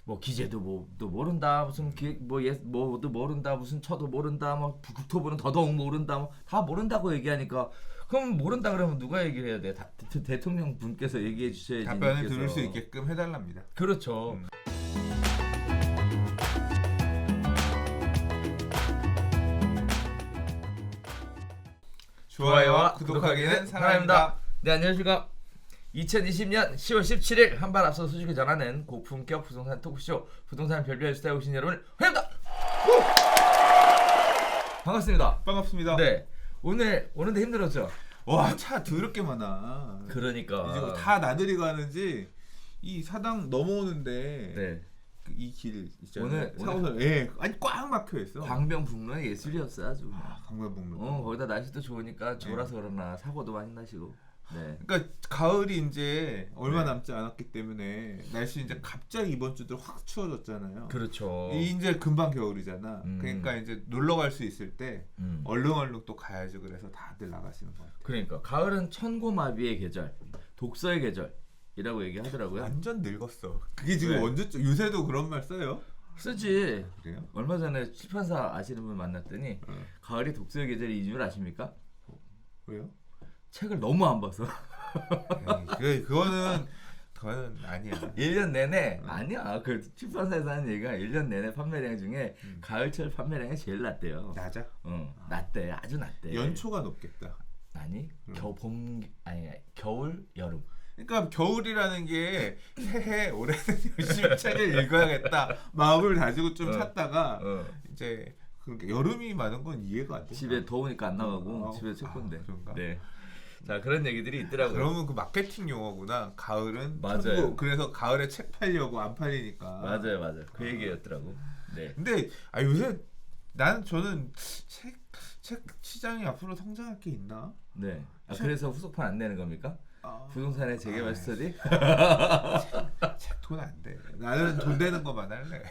뭐 기재도 뭐도 모른다 무슨 뭐도 모른다 무슨 처도 모른다 뭐 국토부는 더더욱 모른다 뭐 다 모른다고 얘기하니까 그럼 모른다 그러면 누가 얘기를 해야 돼? 대통령 분께서 얘기해 주셔야지. 답변을 들을 수 있게끔 해달랍니다. 그렇죠. 좋아요와 구독하기는 사랑입니다. 네, 안녕하십니까. 2020년 10월 17일 한 발 앞서 소식을 전하는 고품격 부동산 토크쇼 부동산 별별 수다에 오신 여러분을 환영합니다. 반갑습니다. 반갑습니다. 네, 오는데 힘들었죠? 와, 차 더럽게 많아. 그러니까 이제 다 나들이 가는지 이 사당 넘어오는데 네. 이 길 있잖아요. 오늘 사고선 아니 꽉 막혀 있어. 광명북로의 예술이었어 아주. 강변북로. 거기다 날씨도 좋으니까 좋아서 그러나 사고도 많이 나시고. 네. 그러니까 가을이 이제 얼마 남지 않았기 때문에 날씨 이제 갑자기 이번 주들 확 추워졌잖아요. 그렇죠. 이제 금방 겨울이잖아. 그러니까 이제 놀러 갈 수 있을 때 얼른 또 가야죠. 그래서 다들 나가시는 것 같아요. 그러니까 가을은 천고마비의 계절, 독서의 계절이라고 얘기하더라고요. 완전 늙었어. 그게 지금 왜? 언제쯤 요새도 그런 말 써요? 쓰지. 그래요? 얼마 전에 출판사 아시는 분 만났더니 가을이 독서의 계절이 이유를 아십니까? 왜요? 책을 너무 안 봐서. 그거는 아니야. 1년 내내 아니야. 그 출판사에서 하는 얘기가 1년 내내 판매량 중에 가을철 판매량이 제일 낮대요. 낮아? 낮대. 아주 낮대. 연초가 높겠다. 아니 겨울 여름. 그러니까 겨울이라는 게 새해 올해는 열심히 책을 읽어야겠다 마음을 다지고 좀 찾다가 이제 그러니까 여름이 많은 건 이해가 안 돼. 집에 더우니까 안 나가고 집에 책 본대. 그런가? 네. 자, 그런 얘기들이 있더라고요. 그러면 그 마케팅 용어구나. 가을은 맞아요. 천국. 그래서 가을에 책 팔려고 안 팔리니까. 맞아요. 그 얘기였더라고. 네. 근데 요새 저는 책 시장이 앞으로 성장할 게 있나? 네. 그래서 후속판 안 내는 겁니까? 부동산의 재개발 스터디? 책 돈 안 돼. 나는 돈 되는 것만 할래.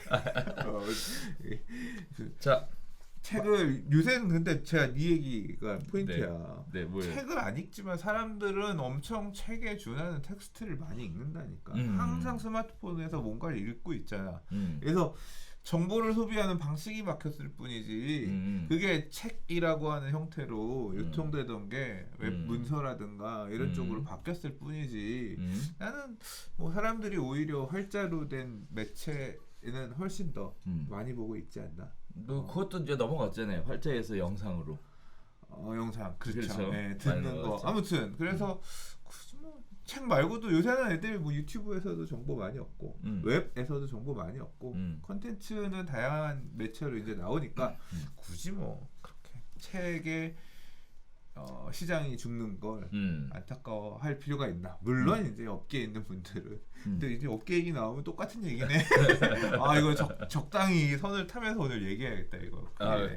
자, 책을 요새는 근데 제가 이 얘기가 포인트야. 네, 뭐예요? 책을 안 읽지만 사람들은 엄청 책에 준하는 텍스트를 많이 읽는다니까. 항상 스마트폰에서 뭔가를 읽고 있잖아. 그래서 정보를 소비하는 방식이 바뀌었을 뿐이지 그게 책이라고 하는 형태로 유통되던 게 웹 문서라든가 이런 쪽으로 바뀌었을 뿐이지 나는 뭐 사람들이 오히려 활자로 된 매체는 훨씬 더 많이 보고 있지 않나. 그것도 이제 넘어갔잖아요. 활자에서 영상으로. 영상 그렇죠. 네, 많이 듣는 거 넘어갔죠. 아무튼 그래서 굳이 책 말고도 요새는 애들이 뭐 유튜브에서도 정보 많이 얻고 웹에서도 정보 많이 얻고 컨텐츠는 다양한 매체로 이제 나오니까 굳이 뭐 그렇게 책의 시장이 죽는 걸 안타까워할 필요가 있나? 물론 이제 업계에 있는 분들은 근데 이제 업계 얘기 나오면 똑같은 얘기네. 이거 적당히 선을 타면서 오늘 얘기해야겠다 이거.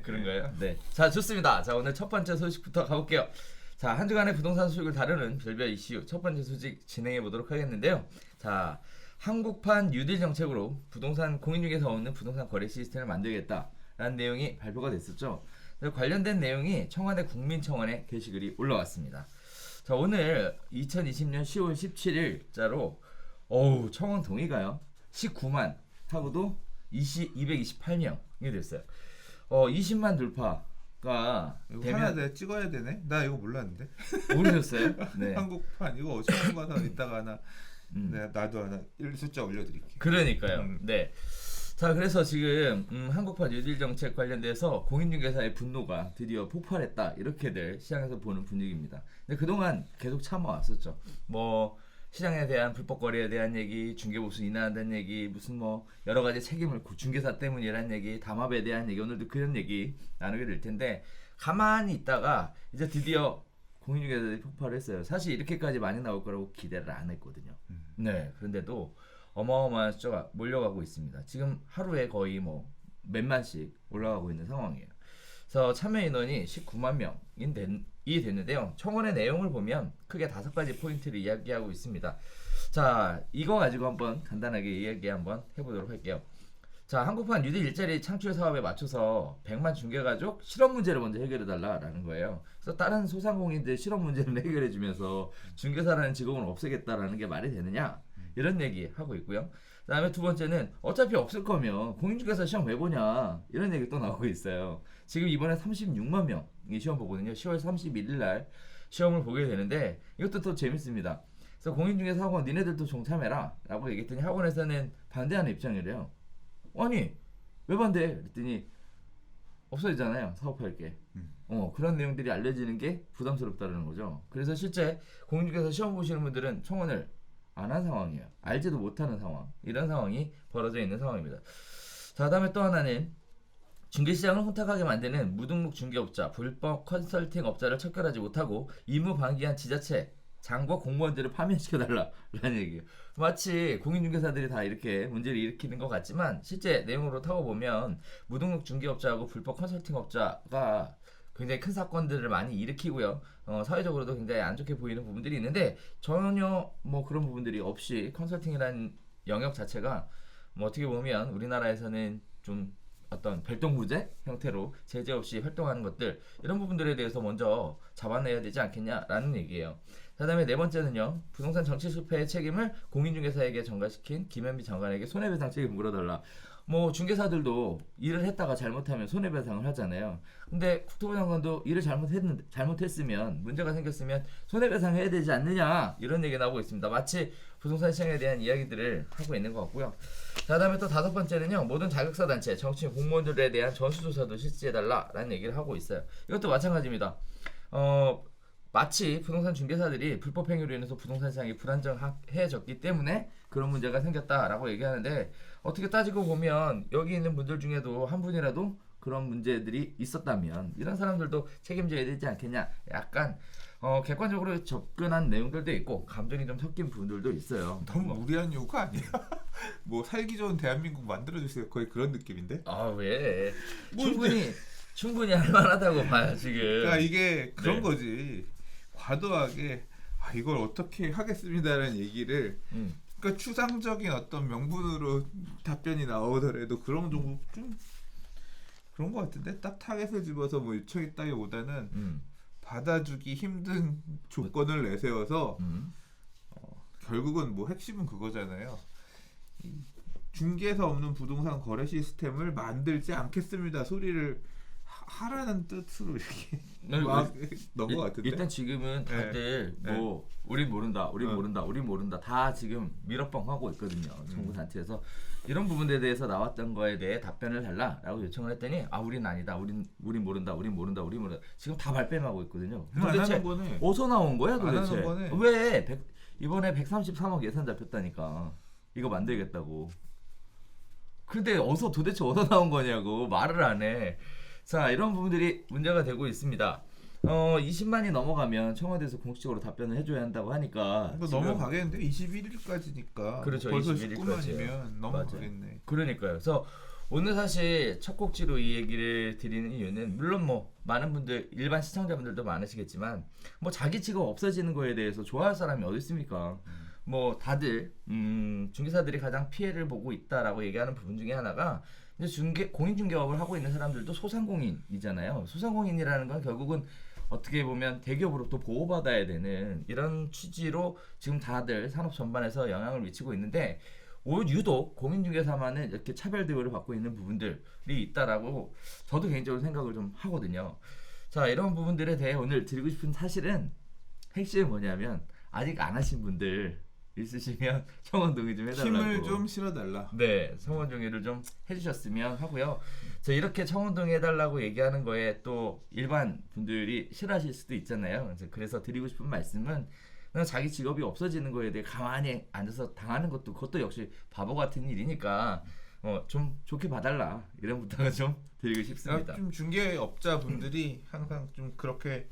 그런가요? 네. 자, 좋습니다. 자, 오늘 첫 번째 소식부터 가볼게요. 자, 한 주간의 부동산 소식을 다루는 별별 이슈 첫 번째 소식 진행해 보도록 하겠는데요. 자, 한국판 뉴딜 정책으로 부동산 공인중개사 없는 부동산 거래 시스템을 만들겠다라는 내용이 발표가 됐었죠. 관련된 내용이 청와대 국민청원에 게시글이 올라왔습니다. 자, 오늘 2020년 10월 17일자로 청원 동의가요 19만 하고도 228명이 됐어요. 20만 돌파가 이거 하나 내가 찍어야 되네. 나 이거 몰랐는데. 모르셨어요? 네. 한국판 이거 처음 봐서 이따가 하나 나도 하나 숫자 올려드릴게. 그러니까요. 네. 자, 그래서 지금 한국판 뉴딜 정책 관련돼서 공인중개사의 분노가 드디어 폭발했다 이렇게들 시장에서 보는 분위기입니다. 근데 그동안 계속 참아왔었죠. 뭐 시장에 대한 불법 거래에 대한 얘기, 중개보수 인하한다는 얘기, 무슨 뭐 여러 가지 책임을 중개사 때문이라는 얘기, 담합에 대한 얘기, 오늘도 그런 얘기 나누게 될 텐데 가만히 있다가 이제 드디어 공인중개사들이 폭발을 했어요. 사실 이렇게까지 많이 나올 거라고 기대를 안 했거든요. 네, 그런데도 어마어마한 숫자가 몰려가고 있습니다. 지금 하루에 거의 뭐 몇만씩 올라가고 있는 상황이에요. 그래서 참여 인원이 19만 명이 됐는데요. 청원의 내용을 보면 크게 5가지 포인트를 이야기하고 있습니다. 자, 이거 가지고 한번 간단하게 이야기 한번 해보도록 할게요. 자, 한국판 뉴딜 일자리 창출 사업에 맞춰서 100만 중개가족 실업 문제를 먼저 해결해달라라는 거예요. 그래서 다른 소상공인들 실업 문제를 해결해주면서 중개사라는 직업을 없애겠다라는 게 말이 되느냐? 이런 얘기 하고 있고요. 그다음에 두 번째는 어차피 없을 거면 공인중개사 시험 왜 보냐 이런 얘기 또 나오고 있어요. 지금 이번에 36만 명이 시험 보거든요. 10월 31일 날 시험을 보게 되는데 이것도 또 재밌습니다. 그래서 공인중개사 학원 니네들도 동참해라 라고 얘기했더니 학원에서는 반대하는 입장이래요. 아니 왜 반대해? 그랬더니 없어지잖아요 사업할 게. 그런 내용들이 알려지는 게 부담스럽다는 거죠. 그래서 실제 공인중개사 시험 보시는 분들은 청원을 안 한 상황이에요. 알지도 못하는 상황. 이런 상황이 벌어져 있는 상황입니다. 자, 다음에 또 하나는 중개시장을 혼탁하게 만드는 무등록 중개업자, 불법 컨설팅 업자를 척결하지 못하고 임무방기한 지자체, 장과 공무원들을 파면시켜달라라는 얘기예요. 마치 공인중개사들이 다 이렇게 문제를 일으키는 것 같지만 실제 내용으로 타고 보면 무등록 중개업자하고 불법 컨설팅 업자가 굉장히 큰 사건들을 많이 일으키고요. 사회적으로도 굉장히 안 좋게 보이는 부분들이 있는데 전혀 뭐 그런 부분들이 없이 컨설팅이라는 영역 자체가 뭐 어떻게 보면 우리나라에서는 좀 어떤 별도무제 형태로 제재 없이 활동하는 것들 이런 부분들에 대해서 먼저 잡아내야 되지 않겠냐라는 얘기예요. 그다음에 네 번째는요. 부동산 정치 실패의 책임을 공인중개사에게 전가시킨 김현미 장관에게 손해배상 책임 물어달라. 뭐 중개사들도 일을 했다가 잘못하면 손해배상을 하잖아요. 근데 국토부 장관도 일을 잘못했으면 문제가 생겼으면 손해배상해야 되지 않느냐 이런 얘기 나오고 있습니다. 마치 부동산 시장에 대한 이야기들을 하고 있는 것 같고요. 자, 다음에 또 다섯 번째는요. 모든 자격사 단체, 정치인 공무원들에 대한 전수조사도 실시해달라라는 얘기를 하고 있어요. 이것도 마찬가지입니다. 마치 부동산 중개사들이 불법 행위로 인해서 부동산 시장이 불안정해졌기 때문에 그런 문제가 생겼다라고 얘기하는데 어떻게 따지고 보면 여기 있는 분들 중에도 한 분이라도 그런 문제들이 있었다면 이런 사람들도 책임져야 되지 않겠냐. 약간 객관적으로 접근한 내용들도 있고 감정이 좀 섞인 부분들도 있어요. 너무 무리한 요구 아니야? 뭐 살기 좋은 대한민국 만들어주세요. 거의 그런 느낌인데? 아 왜? 충분히 할만하다고 봐요 지금. 그러니까 이게 그런 거지. 과도하게 이걸 어떻게 하겠습니다라는 얘기를 그러니까 추상적인 어떤 명분으로 답변이 나오더라도 그런 정도 좀 그런 것 같은데 딱 타겟을 집어서 뭐 요청했다기보다는 받아주기 힘든 조건을 내세워서 결국은 뭐 핵심은 그거잖아요. 중개사 없는 부동산 거래 시스템을 만들지 않겠습니다 소리를 하라는 뜻으로 이렇게 넣은 것 같은데 일단 지금은 다들 뭐 우린 모른다 다 지금 밀어뻥 하고 있거든요. 정부 단체에서 이런 부분에 대해서 나왔던 거에 대해 답변을 달라라고 요청을 했더니 우린 아니다 우린 모른다 지금 다 발뺌하고 있거든요. 도대체 어디서 나온 거야 도대체? 왜 이번에 133억 예산 잡혔다니까 이거 만들겠다고. 근데 도대체 어디서 나온 거냐고 말을 안 해. 자, 이런 부분들이 문제가 되고 있습니다. 20만이 넘어가면 청와대에서 공식적으로 답변을 해줘야 한다고 하니까 넘어가겠는데 21일까지니까 그렇죠. 벌써 19만이면 넘어가겠네. 맞아요. 그러니까요. 그래서 오늘 사실 첫 곡지로 이 얘기를 드리는 이유는 물론 뭐 많은 분들 일반 시청자분들도 많으시겠지만 뭐 자기 직업 없어지는 거에 대해서 좋아할 사람이 어디 있습니까? 뭐 다들 중개사들이 가장 피해를 보고 있다라고 얘기하는 부분 중에 하나가 이제 공인중개업을 하고 있는 사람들도 소상공인이잖아요. 소상공인이라는 건 결국은 어떻게 보면 대기업으로부터 보호받아야 되는 이런 취지로 지금 다들 산업 전반에서 영향을 미치고 있는데 유독 공인중개사만은 이렇게 차별 대우를 받고 있는 부분들이 있다라고 저도 개인적으로 생각을 좀 하거든요. 자, 이런 부분들에 대해 오늘 드리고 싶은 사실은 핵심이 뭐냐면 아직 안 하신 분들 있으시면 청원 동의 좀 해달라고. 힘을 좀 실어달라. 네, 청원 동의를 좀 해주셨으면 하고요. 자, 이렇게 청원 동의 해달라고 얘기하는 거에 또 일반 분들이 싫어하실 수도 있잖아요. 그래서 드리고 싶은 말씀은 그냥 자기 직업이 없어지는 거에 대해 가만히 앉아서 당하는 그것도 역시 바보 같은 일이니까 좀 좋게 봐달라 이런 부탁을 좀 드리고 싶습니다. 좀 중개업자 분들이 항상 좀 그렇게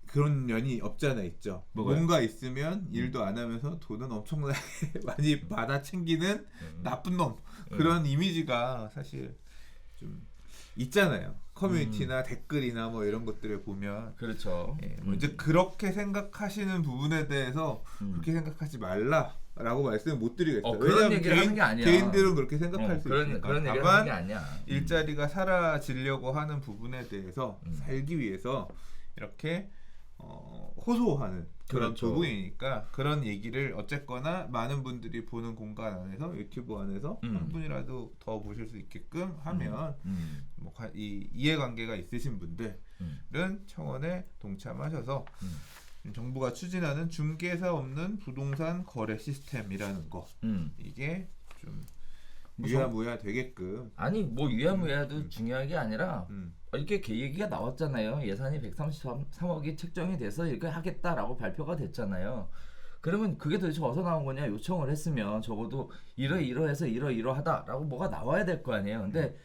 그런 면이 없지 않아 있죠. 뭐가요? 뭔가 있으면 일도 안 하면서 돈은 엄청나게 많이 받아 챙기는 나쁜 놈 그런 이미지가 사실 좀 있잖아요. 커뮤니티나 댓글이나 뭐 이런 것들을 보면 그렇죠. 이제 그렇게 생각하시는 부분에 대해서 그렇게 생각하지 말라라고 말씀을 못 드리겠어요. 그런 얘기를 하는 게 아니야. 개인들은 그렇게 생각할 수 있으니까. 그런 얘기를 하는 게 아니야. 일자리가 사라지려고 하는 부분에 대해서 살기 위해서 이렇게 호소하는 그런 그렇죠. 부분이니까 그런 얘기를 어쨌거나 많은 분들이 보는 공간 안에서 유튜브 안에서 한 분이라도 더 보실 수 있게끔 하면 뭐 이 이해관계가 있으신 분들은 청원에 동참하셔서 정부가 추진하는 중개사 없는 부동산 거래 시스템이라는 거 이게 좀 유야무야 되게끔 아니 뭐 유야무야도 중요한 게 아니라 이렇게 얘기가 나왔잖아요. 예산이 133억이 책정이 돼서 이렇게 하겠다라고 발표가 됐잖아요. 그러면 그게 도대체 어디서 나온 거냐? 요청을 했으면 적어도 이러이러해서 이러이러하다라고 뭐가 나와야 될 거 아니에요. 근데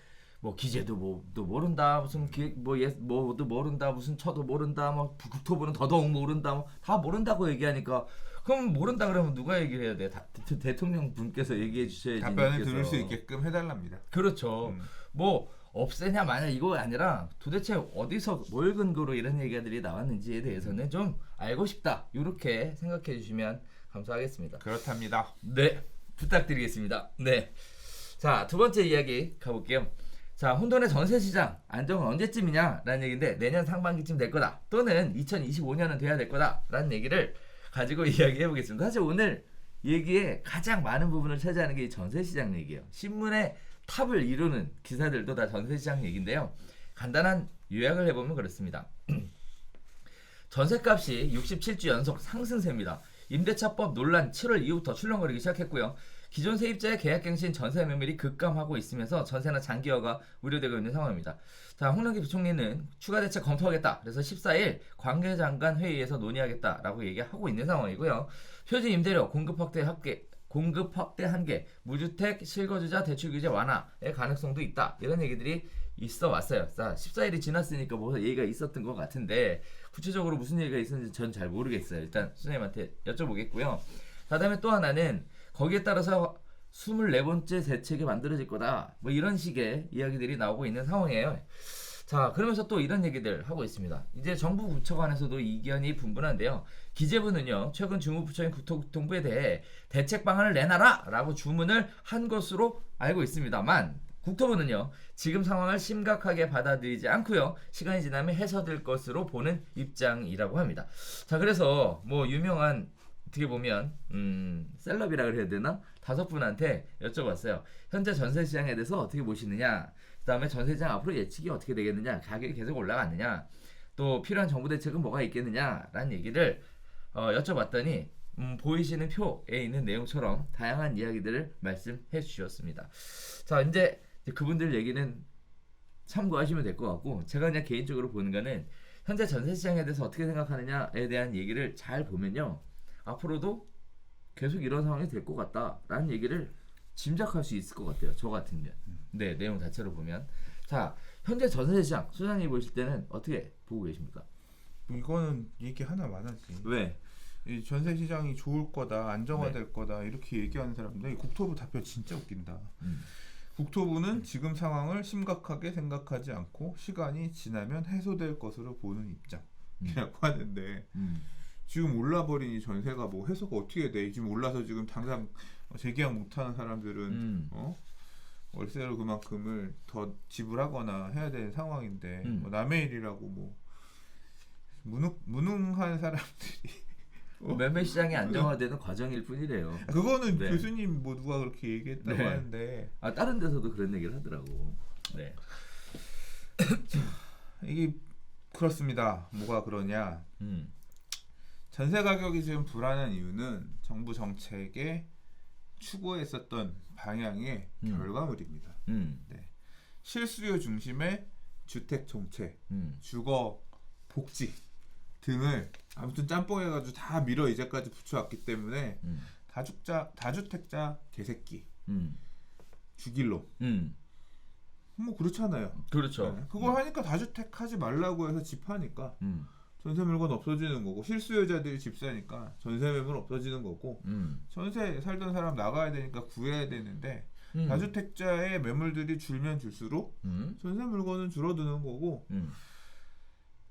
뭐 기재도 뭐도 모른다, 무슨 기획 뭐도 모른다, 무슨 처도 모른다, 뭐 국토부는 더더욱 모른다, 뭐 다 모른다고 얘기하니까 그럼 모른다 그러면 누가 얘기를 해야 돼? 대통령 분께서 얘기해 주셔야지. 답변을 들을 수 있게끔 해달랍니다. 그렇죠. 뭐 없애냐 마냐 이거 아니라 도대체 어디서 뭘 근거로 이런 얘기들이 나왔는지에 대해서는 좀 알고 싶다. 이렇게 생각해 주시면 감사하겠습니다. 그렇답니다. 네, 부탁드리겠습니다. 네, 자, 두 번째 이야기 가볼게요. 자, 혼돈의 전세시장 안정은 언제쯤이냐라는 얘기인데 내년 상반기쯤 될 거다. 또는 2025년은 돼야 될 거다라는 얘기를 가지고 이야기해 보겠습니다. 사실 오늘 얘기에 가장 많은 부분을 차지하는 게 이 전세시장 얘기예요. 신문에 탑을 이루는 기사들도 다 전세시장 얘기인데요. 간단한 요약을 해보면 그렇습니다. 전세값이 67주 연속 상승세입니다. 임대차법 논란 7월 이후부터 출렁거리기 시작했고요. 기존 세입자의 계약갱신 전세 매물이 급감하고 있으면서 전세나 장기화가 우려되고 있는 상황입니다. 자, 홍남기 부총리는 추가 대책 검토하겠다. 그래서 14일 관계장관 회의에서 논의하겠다라고 얘기하고 있는 상황이고요. 표준 임대료 공급 확대 한계, 무주택 실거주자 대출 규제 완화의 가능성도 있다. 이런 얘기들이 있어 왔어요. 자, 14일이 지났으니까 뭐 얘기가 있었던 것 같은데 구체적으로 무슨 얘기가 있었는지 전 잘 모르겠어요. 일단 수장님한테 여쭤보겠고요. 자, 다음에 또 하나는 거기에 따라서 24번째 대책이 만들어질 거다. 뭐 이런 식의 이야기들이 나오고 있는 상황이에요. 자, 그러면서 또 이런 얘기들 하고 있습니다. 이제 정부 부처 간에서도 이견이 분분한데요. 기재부는요, 최근 주무부처인 국토교통부에 대해 대책 방안을 내놔라! 라고 주문을 한 것으로 알고 있습니다만, 국토부는요, 지금 상황을 심각하게 받아들이지 않고요, 시간이 지나면 해소될 것으로 보는 입장이라고 합니다. 자, 그래서 뭐 유명한 어떻게 보면 셀럽이라 그래야 되나? 5분한테 여쭤봤어요. 현재 전세 시장에 대해서 어떻게 보시느냐? 그다음에 전세 시장 앞으로 예측이 어떻게 되겠느냐? 가격이 계속 올라가느냐? 또 필요한 정부 대책은 뭐가 있겠느냐라는 얘기를 여쭤봤더니 보이시는 표에 있는 내용처럼 다양한 이야기들을 말씀해 주셨습니다. 자, 이제 그분들 얘기는 참고하시면 될 것 같고, 제가 그냥 개인적으로 보는 거는 현재 전세 시장에 대해서 어떻게 생각하느냐에 대한 얘기를 잘 보면요, 앞으로도 계속 이런 상황이 될 것 같다라는 얘기를 짐작할 수 있을 것 같아요. 저 같으면. 네, 내용 자체로 보면. 자, 현재 전세 시장 소장님 보실 때는 어떻게 보고 계십니까? 이거는 얘기 하나 많았지. 왜? 이 전세 시장이 좋을 거다, 안정화될 거다 이렇게 얘기하는 사람들, 국토부 답변 진짜 웃긴다. 국토부는 지금 상황을 심각하게 생각하지 않고 시간이 지나면 해소될 것으로 보는 입장이라고 하는데 지금 올라버린 이 전세가 뭐 해소가 어떻게 돼? 지금 올라서 지금 당장 재계약 못하는 사람들은 월세로 그만큼을 더 지불하거나 해야 되는 상황인데 뭐 남의 일이라고 뭐 무능한 사람들이 매매 시장이 안정화되는 과정일 뿐이래요. 그거는 네. 교수님 뭐 누가 그렇게 얘기했다고 네. 하는데 다른 데서도 그런 얘기를 하더라고. 네. 이게 그렇습니다. 뭐가 그러냐? 전세 가격이 지금 불안한 이유는 정부 정책에 추구했었던 방향의 결과물입니다. 네. 실수요 중심의 주택 정책, 주거 복지 등을 아무튼 짬뽕해가지고 다 밀어 이제까지 붙여왔기 때문에 다주택자 개새끼 죽일로 뭐 그렇잖아요. 그렇죠. 네. 그걸 하니까 다주택 하지 말라고 해서 집 하니까 전세 물건 없어지는 거고, 실수요자들이 집 사니까 전세 매물 없어지는 거고, 전세 살던 사람 나가야 되니까 구해야 되는데 다주택자의 매물들이 줄면 줄수록 전세 물건은 줄어드는 거고,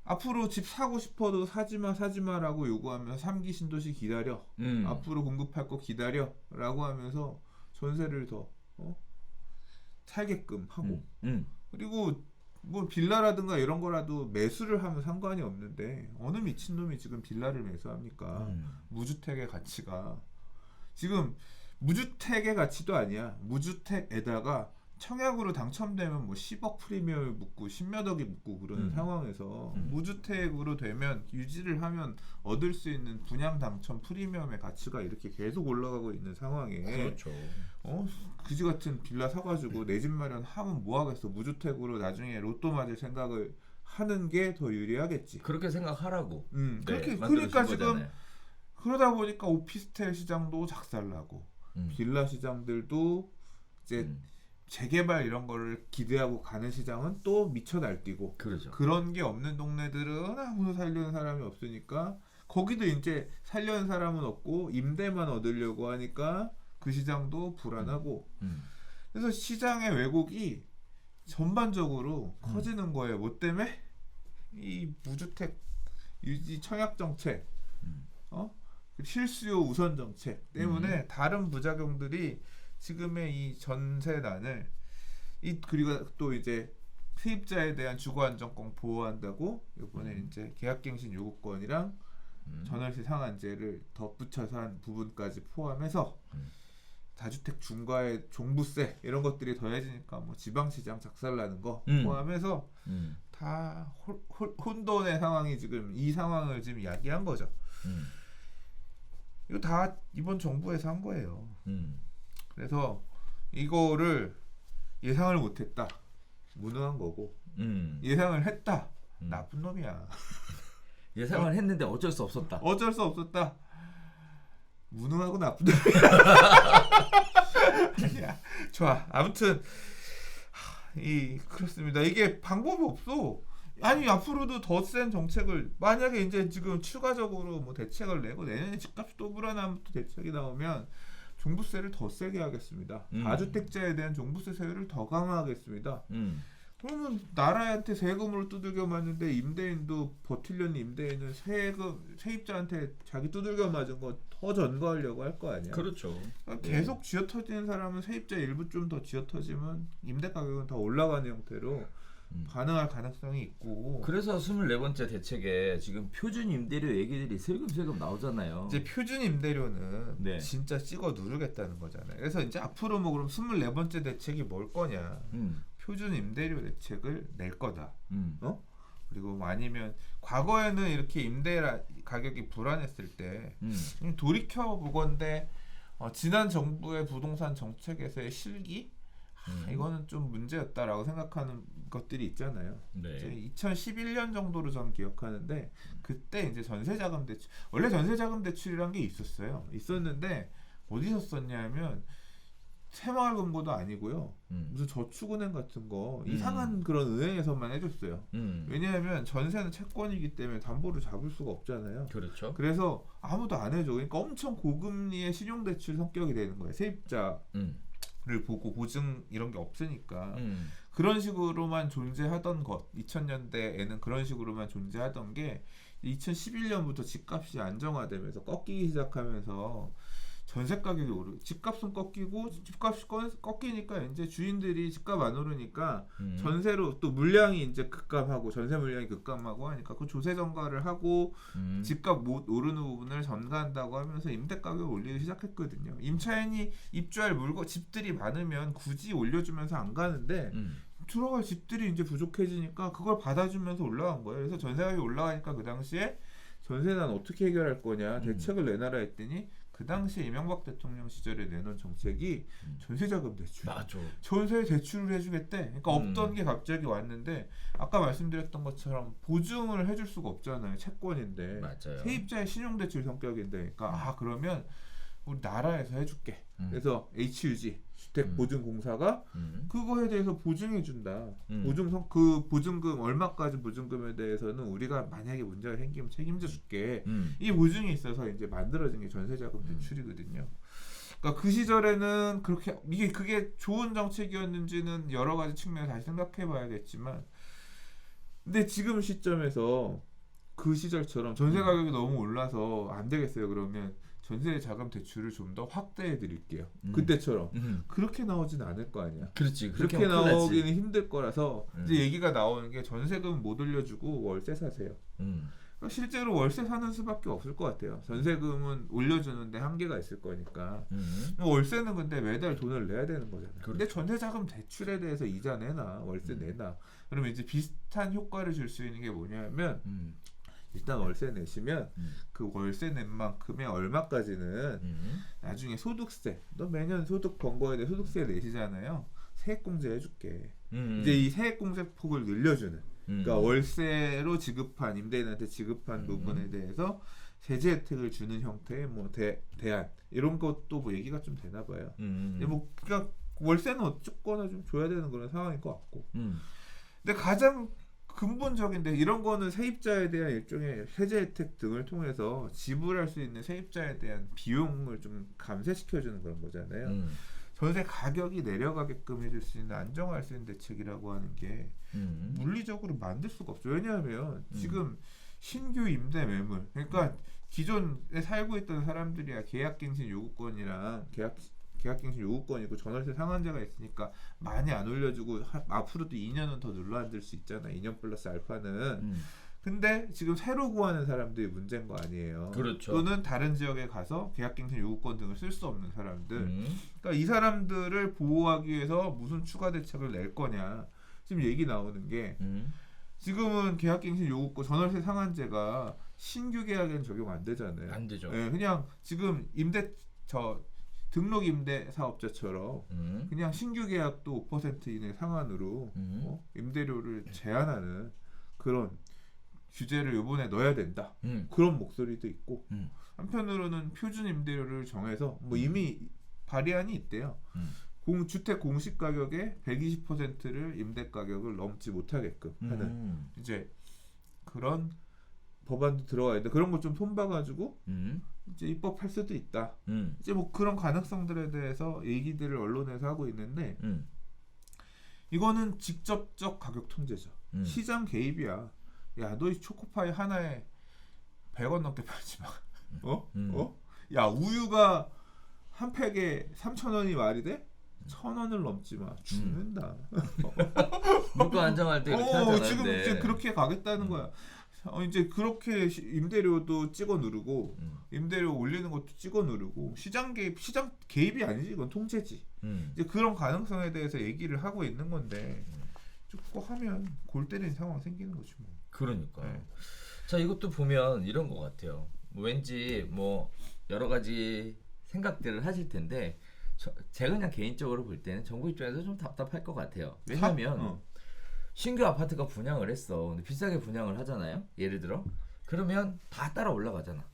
앞으로 집 사고 싶어도 사지마라고 요구하면서 3기 신도시 기다려, 앞으로 공급할 거 기다려 라고 하면서 전세를 더 살게끔 하고, 그리고 뭐 빌라라든가 이런 거라도 매수를 하면 상관이 없는데 어느 미친놈이 지금 빌라를 매수합니까? 무주택의 가치가 지금 무주택의 가치도 아니야. 무주택에다가 청약으로 당첨되면 뭐 10억 프리미엄이 묻고 10몇 억이 묻고 그러는 상황에서 무주택으로 되면 유지를 하면 얻을 수 있는 분양 당첨 프리미엄의 가치가 이렇게 계속 올라가고 있는 상황에 그렇죠. 그지 같은 빌라 사가지고 내 집 마련하면 뭐 하겠어. 무주택으로 나중에 로또 맞을 생각을 하는 게 더 유리하겠지. 그렇게 생각하라고. 그렇게 그러니까 지금 그러다 보니까 오피스텔 시장도 작살나고 빌라 시장들도 이제 재개발 이런 거를 기대하고 가는 시장은 또 미쳐 날뛰고 그렇죠. 그런 게 없는 동네들은 아무도 살려는 사람이 없으니까 거기도 이제 살려는 사람은 없고 임대만 얻으려고 하니까 그 시장도 불안하고 그래서 시장의 왜곡이 전반적으로 커지는 거예요. 뭐 때문에? 이 무주택 유지 청약 정책 실수요 우선 정책 때문에 다른 부작용들이 지금의 이 전세난을 그리고 또 이제 세입자에 대한 주거 안정권 보호한다고 이번에 이제 계약갱신 요구권이랑 전월세 상한제를 덧붙여서 한 부분까지 포함해서 다주택 중과의 종부세 이런 것들이 더해지니까 뭐 지방시장 작살나는 거 포함해서 다 혼돈의 상황이 지금 이 상황을 지금 이야기한 거죠. 이거 다 이번 정부에서 한 거예요. 그래서 이거를 예상을 못했다. 무능한 거고 예상을 했다. 나쁜 놈이야. 예상을 했는데 어쩔 수 없었다. 어쩔 수 없었다. 무능하고 나쁜 놈이야. 아니야. 좋아. 아무튼 그렇습니다. 이게 방법이 없어. 아니 앞으로도 더 센 정책을 만약에 이제 지금 추가적으로 뭐 대책을 내고 내년에 집값이 또 불어나면 또 대책이 나오면 종부세를 더 세게 하겠습니다. 다주택자에 대한 종부세 세율을 더 강화하겠습니다. 그러면 나라한테 세금으로 두들겨 맞는데 임대인도 버틸려는 임대인은 세입자한테 자기 두들겨 맞은 거 더 전가하려고 할 거 아니야. 그렇죠. 그러니까 계속 쥐어터지는 사람은 세입자 일부 좀 더 쥐어터지면 임대 가격은 더 올라가는 형태로 반응할 가능성이 있고. 그래서 24번째 대책에 지금 표준 임대료 얘기들이 슬금슬금 나오잖아요. 이제 표준 임대료는 진짜 찍어 누르겠다는 거잖아요. 그래서 이제 앞으로 뭐 그럼 24번째 대책이 뭘 거냐? 표준 임대료 대책을 낼 거다. 그리고 뭐 아니면 과거에는 이렇게 임대 가격이 불안했을 때 돌이켜 보건대 지난 정부의 부동산 정책에서의 실기 이거는 좀 문제였다라고 생각하는 것들이 있잖아요. 이제 2011년 정도로 저는 기억하는데 그때 이제 전세자금 대출 원래 전세자금 대출이란 게 있었는데 어디서 썼냐면 새마을금고도 아니고요. 무슨 저축은행 같은 거 이상한 그런 은행에서만 해줬어요. 왜냐하면 전세는 채권이기 때문에 담보를 잡을 수가 없잖아요. 그렇죠. 그래서 아무도 안 해줘. 그러니까 엄청 고금리의 신용대출 성격이 되는 거예요. 세입자를 보고 보증 이런 게 없으니까 그런 식으로만 존재하던 것 2000년대에는 그런 식으로만 존재하던 게 2011년부터 집값이 안정화되면서 꺾이기 시작하면서 전세 가격이 집값은 꺾이고 집값이 꺾이니까 이제 주인들이 집값 안 오르니까 전세로 또 물량이 이제 급감하고 전세 물량이 급감하고 하니까 그 조세 전가를 하고 집값 못 오르는 부분을 전가한다고 하면서 임대 가격을 올리기 시작했거든요. 임차인이 입주할 집들이 많으면 굳이 올려주면서 안 가는데 들어갈 집들이 이제 부족해지니까 그걸 받아주면서 올라간 거예요. 그래서 전세 가격이 올라가니까 그 당시에 전세난 어떻게 해결할 거냐 대책을 내놔라 했더니 그 당시 이명박 대통령 시절에 내놓은 정책이 전세자금 대출. 맞아. 전세 대출을 해주겠대. 그러니까 없던 게 갑자기 왔는데 아까 말씀드렸던 것처럼 보증을 해줄 수가 없잖아요. 채권인데. 맞아요. 세입자의 신용대출 성격인데. 그러니까 그러면 우리 나라에서 해줄게. 그래서 HUG 주택보증공사가 그거에 대해서 보증해준다. 그 보증금 얼마까지 보증금에 대해서는 우리가 만약에 문제가 생기면 책임져줄게. 이 보증이 있어서 이제 만들어진 게 전세자금 대출이거든요. 그러니까 그 시절에는 그게 좋은 정책이었는지는 여러 가지 측면에서 다시 생각해봐야겠지만, 근데 지금 시점에서 그 시절처럼 전세 가격이 너무 올라서 안 되겠어요. 그러면 전세 자금 대출을 좀 더 확대해 드릴게요. 그때처럼 그렇게 나오진 않을 거 아니야. 그렇지. 그렇게 나오기는 힘들 거라서 이제 얘기가 나오는 게 전세금 못 올려주고 월세 사세요. 실제로 월세 사는 수밖에 없을 것 같아요. 전세금은 올려주는데 한계가 있을 거니까. 월세는 근데 매달 돈을 내야 되는 거잖아요. 그렇죠. 근데 전세자금 대출에 대해서 이자 내나 월세 내나 그러면 이제 비슷한 효과를 줄 수 있는 게 뭐냐면 일단 월세 내시면 그 월세 낸 만큼의 얼마까지는 나중에 소득세, 너 매년 소득 번 거에 대해 소득세 내시잖아요. 세액공제 해줄게. 이제 이 세액공제 폭을 늘려주는. 그러니까 월세로 지급한 임대인한테 지급한 부분에 대해서 세제 혜택을 주는 형태의 뭐 대안 이런 것도 뭐 얘기가 좀 되나 봐요. 근데 뭐 그러니까 월세는 어쨌거나 좀 줘야 되는 그런 상황일 것 같고. 근데 가장 근본적인데 이런 거는 세입자에 대한 일종의 세제 혜택 등을 통해서 지불할 수 있는 세입자에 대한 비용을 좀 감세시켜주는 그런 거잖아요. 전세 가격이 내려가게끔 해줄 수 있는 안정화할 수 있는 대책이라고 하는 게 물리적으로 만들 수가 없죠. 왜냐하면 지금 신규 임대 매물 그러니까 기존에 살고 있던 사람들이야 계약갱신 요구권이랑 계약갱신 요구권이고 전월세 상한제가 있으니까 많이 안 올려주고 앞으로도 2년은 더 눌러앉을 수 있잖아. 2년 플러스 알파는. 근데 지금 새로 구하는 사람들이 문제인 거 아니에요. 그렇죠. 또는 다른 지역에 가서 계약갱신 요구권 등을 쓸 수 없는 사람들. 그러니까 이 사람들을 보호하기 위해서 무슨 추가 대책을 낼 거냐. 지금 얘기 나오는 게 지금은 계약갱신 요구권 전월세 상한제가 신규 계약에는 적용 안 되잖아요. 안 되죠. 네, 그냥 지금 등록 임대 사업자처럼 그냥 신규 계약도 5% 이내 상한으로 임대료를 제한하는 그런 규제를 이번에 넣어야 된다. 그런 목소리도 있고 한편으로는 표준 임대료를 정해서 뭐 이미 발의안이 있대요. 주택 공시 가격의 120%를 임대 가격을 넘지 못하게끔 하는 이제 그런 법안도 들어가 있는데 그런 거 좀 손봐가지고 이제 입법할 수도 있다. 이제 뭐 그런 가능성들에 대해서 얘기들을 언론에서 하고 있는데 이거는 직접적 가격 통제죠. 시장 개입이야. 야, 너 이 초코파이 하나에 100원 넘게 팔지 마. 야, 우유가 한 팩에 3,000원이 말이 돼? 1,000원을 넘지 마. 죽는다. 물가 안정할 때 이렇게 하잖아요. 지금 이제 그렇게 가겠다는 거야. 이제 그렇게 임대료도 찍어 누르고 임대료 올리는 것도 찍어 누르고 시장 개입이 아니지. 이건 통제지. 이제 그런 가능성에 대해서 얘기를 하고 있는 건데 쭉 하면 골 때리는 상황 생기는 거지 뭐. 그러니까. 네. 자, 이것도 보면 이런 것 같아요. 왠지 뭐 여러 가지 생각들을 하실 텐데 제가 그냥 개인적으로 볼 때는 정부 입장에서 좀 답답할 것 같아요. 왜냐하면 신규 아파트가 분양을 했어. 근데 비싸게 분양을 하잖아요. 예를 들어. 그러면 다 따라 올라가잖아.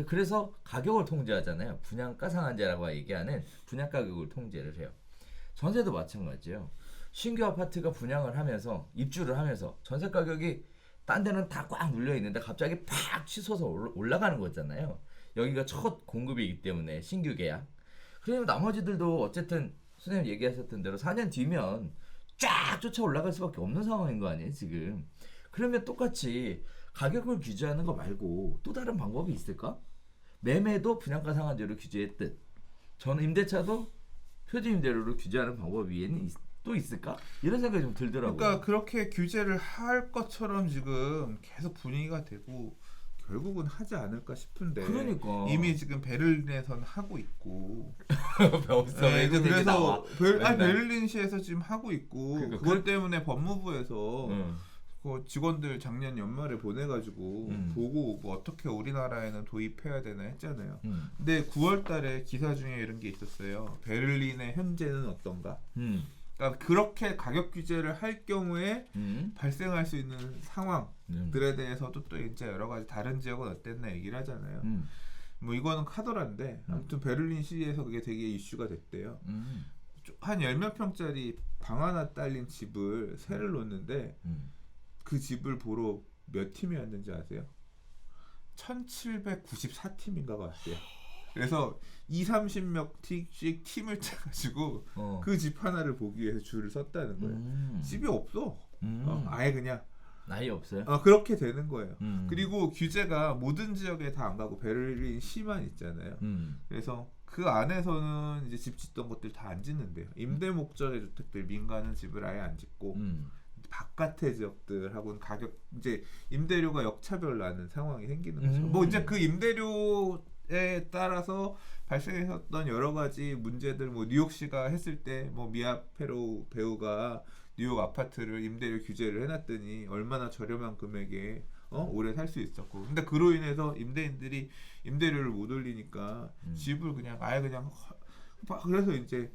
그래서 가격을 통제하잖아요. 분양가 상한제라고 얘기하는 분양 가격을 통제를 해요. 전세도 마찬가지예요. 신규 아파트가 분양을 하면서 입주를 하면서 전세 가격이 딴 데는 다 꽉 눌려 있는데 갑자기 팍 치솟아 올라가는 거잖아요. 여기가 첫 공급이기 때문에 신규 계약. 그러면 나머지들도 어쨌든 선생님 얘기하셨던 대로 4년 뒤면 쫙 쫓아 올라갈 수밖에 없는 상황인 거 아니에요 지금. 그러면 똑같이 가격을 규제하는 거 말고 또 다른 방법이 있을까? 매매도 분양가 상한제로 규제했듯 전 임대차도 표준 임대료로 규제하는 방법 위에는 또 있을까? 이런 생각이 좀 들더라고요. 그러니까 그렇게 규제를 할 것처럼 지금 계속 분위기가 되고 결국은 하지 않을까 싶은데 그러니까. 이미 지금 베를린에서는 하고 있고 네, 그래서 베를린시에서 지금 하고 있고 그러니까 그것 때문에 법무부에서 그 직원들 작년 연말에 보내가지고 보고 오고 어떻게 우리나라에는 도입해야 되나 했잖아요. 근데 9월달에 기사 중에 이런 게 있었어요. 베를린의 현재는 어떤가? 그러니까 그렇게 가격 규제를 할 경우에 발생할 수 있는 상황들에 대해서도 또 이제 여러 가지 다른 지역은 어땠나 얘기를 하잖아요. 뭐 이거는 카더라인데 아무튼 베를린 시에서 그게 되게 이슈가 됐대요. 한 10몇 평짜리 방 하나 딸린 집을 세를 놓는데 그 집을 보러 몇 팀이 왔는지 아세요? 1794팀인가가 왔대요. 그래서 20-30몇 팀씩 팀을 짜가지고 그 집 하나를 보기 위해서 줄을 섰다는 거예요. 집이 없어. 아예 그냥 아예 없어요? 그렇게 되는 거예요. 그리고 규제가 모든 지역에 다 안 가고 베를린 시만 있잖아요. 그래서 그 안에서는 이제 집 짓던 것들 다 안 짓는데요. 임대 목적의 주택들 민간은 집을 아예 안 짓고 바깥의 지역들하고는 가격 이제 임대료가 역차별 나는 상황이 생기는 거죠. 뭐 이제 그 임대료에 따라서 발생했었던 여러 가지 문제들 뭐 뉴욕시가 했을 때 뭐 미아 페로 배우가 뉴욕 아파트를 임대료 규제를 해놨더니 얼마나 저렴한 금액에 오래 살 수 있었고 근데 그로 인해서 임대인들이 임대료를 못 올리니까 집을 그냥 아예 그냥 그래서 이제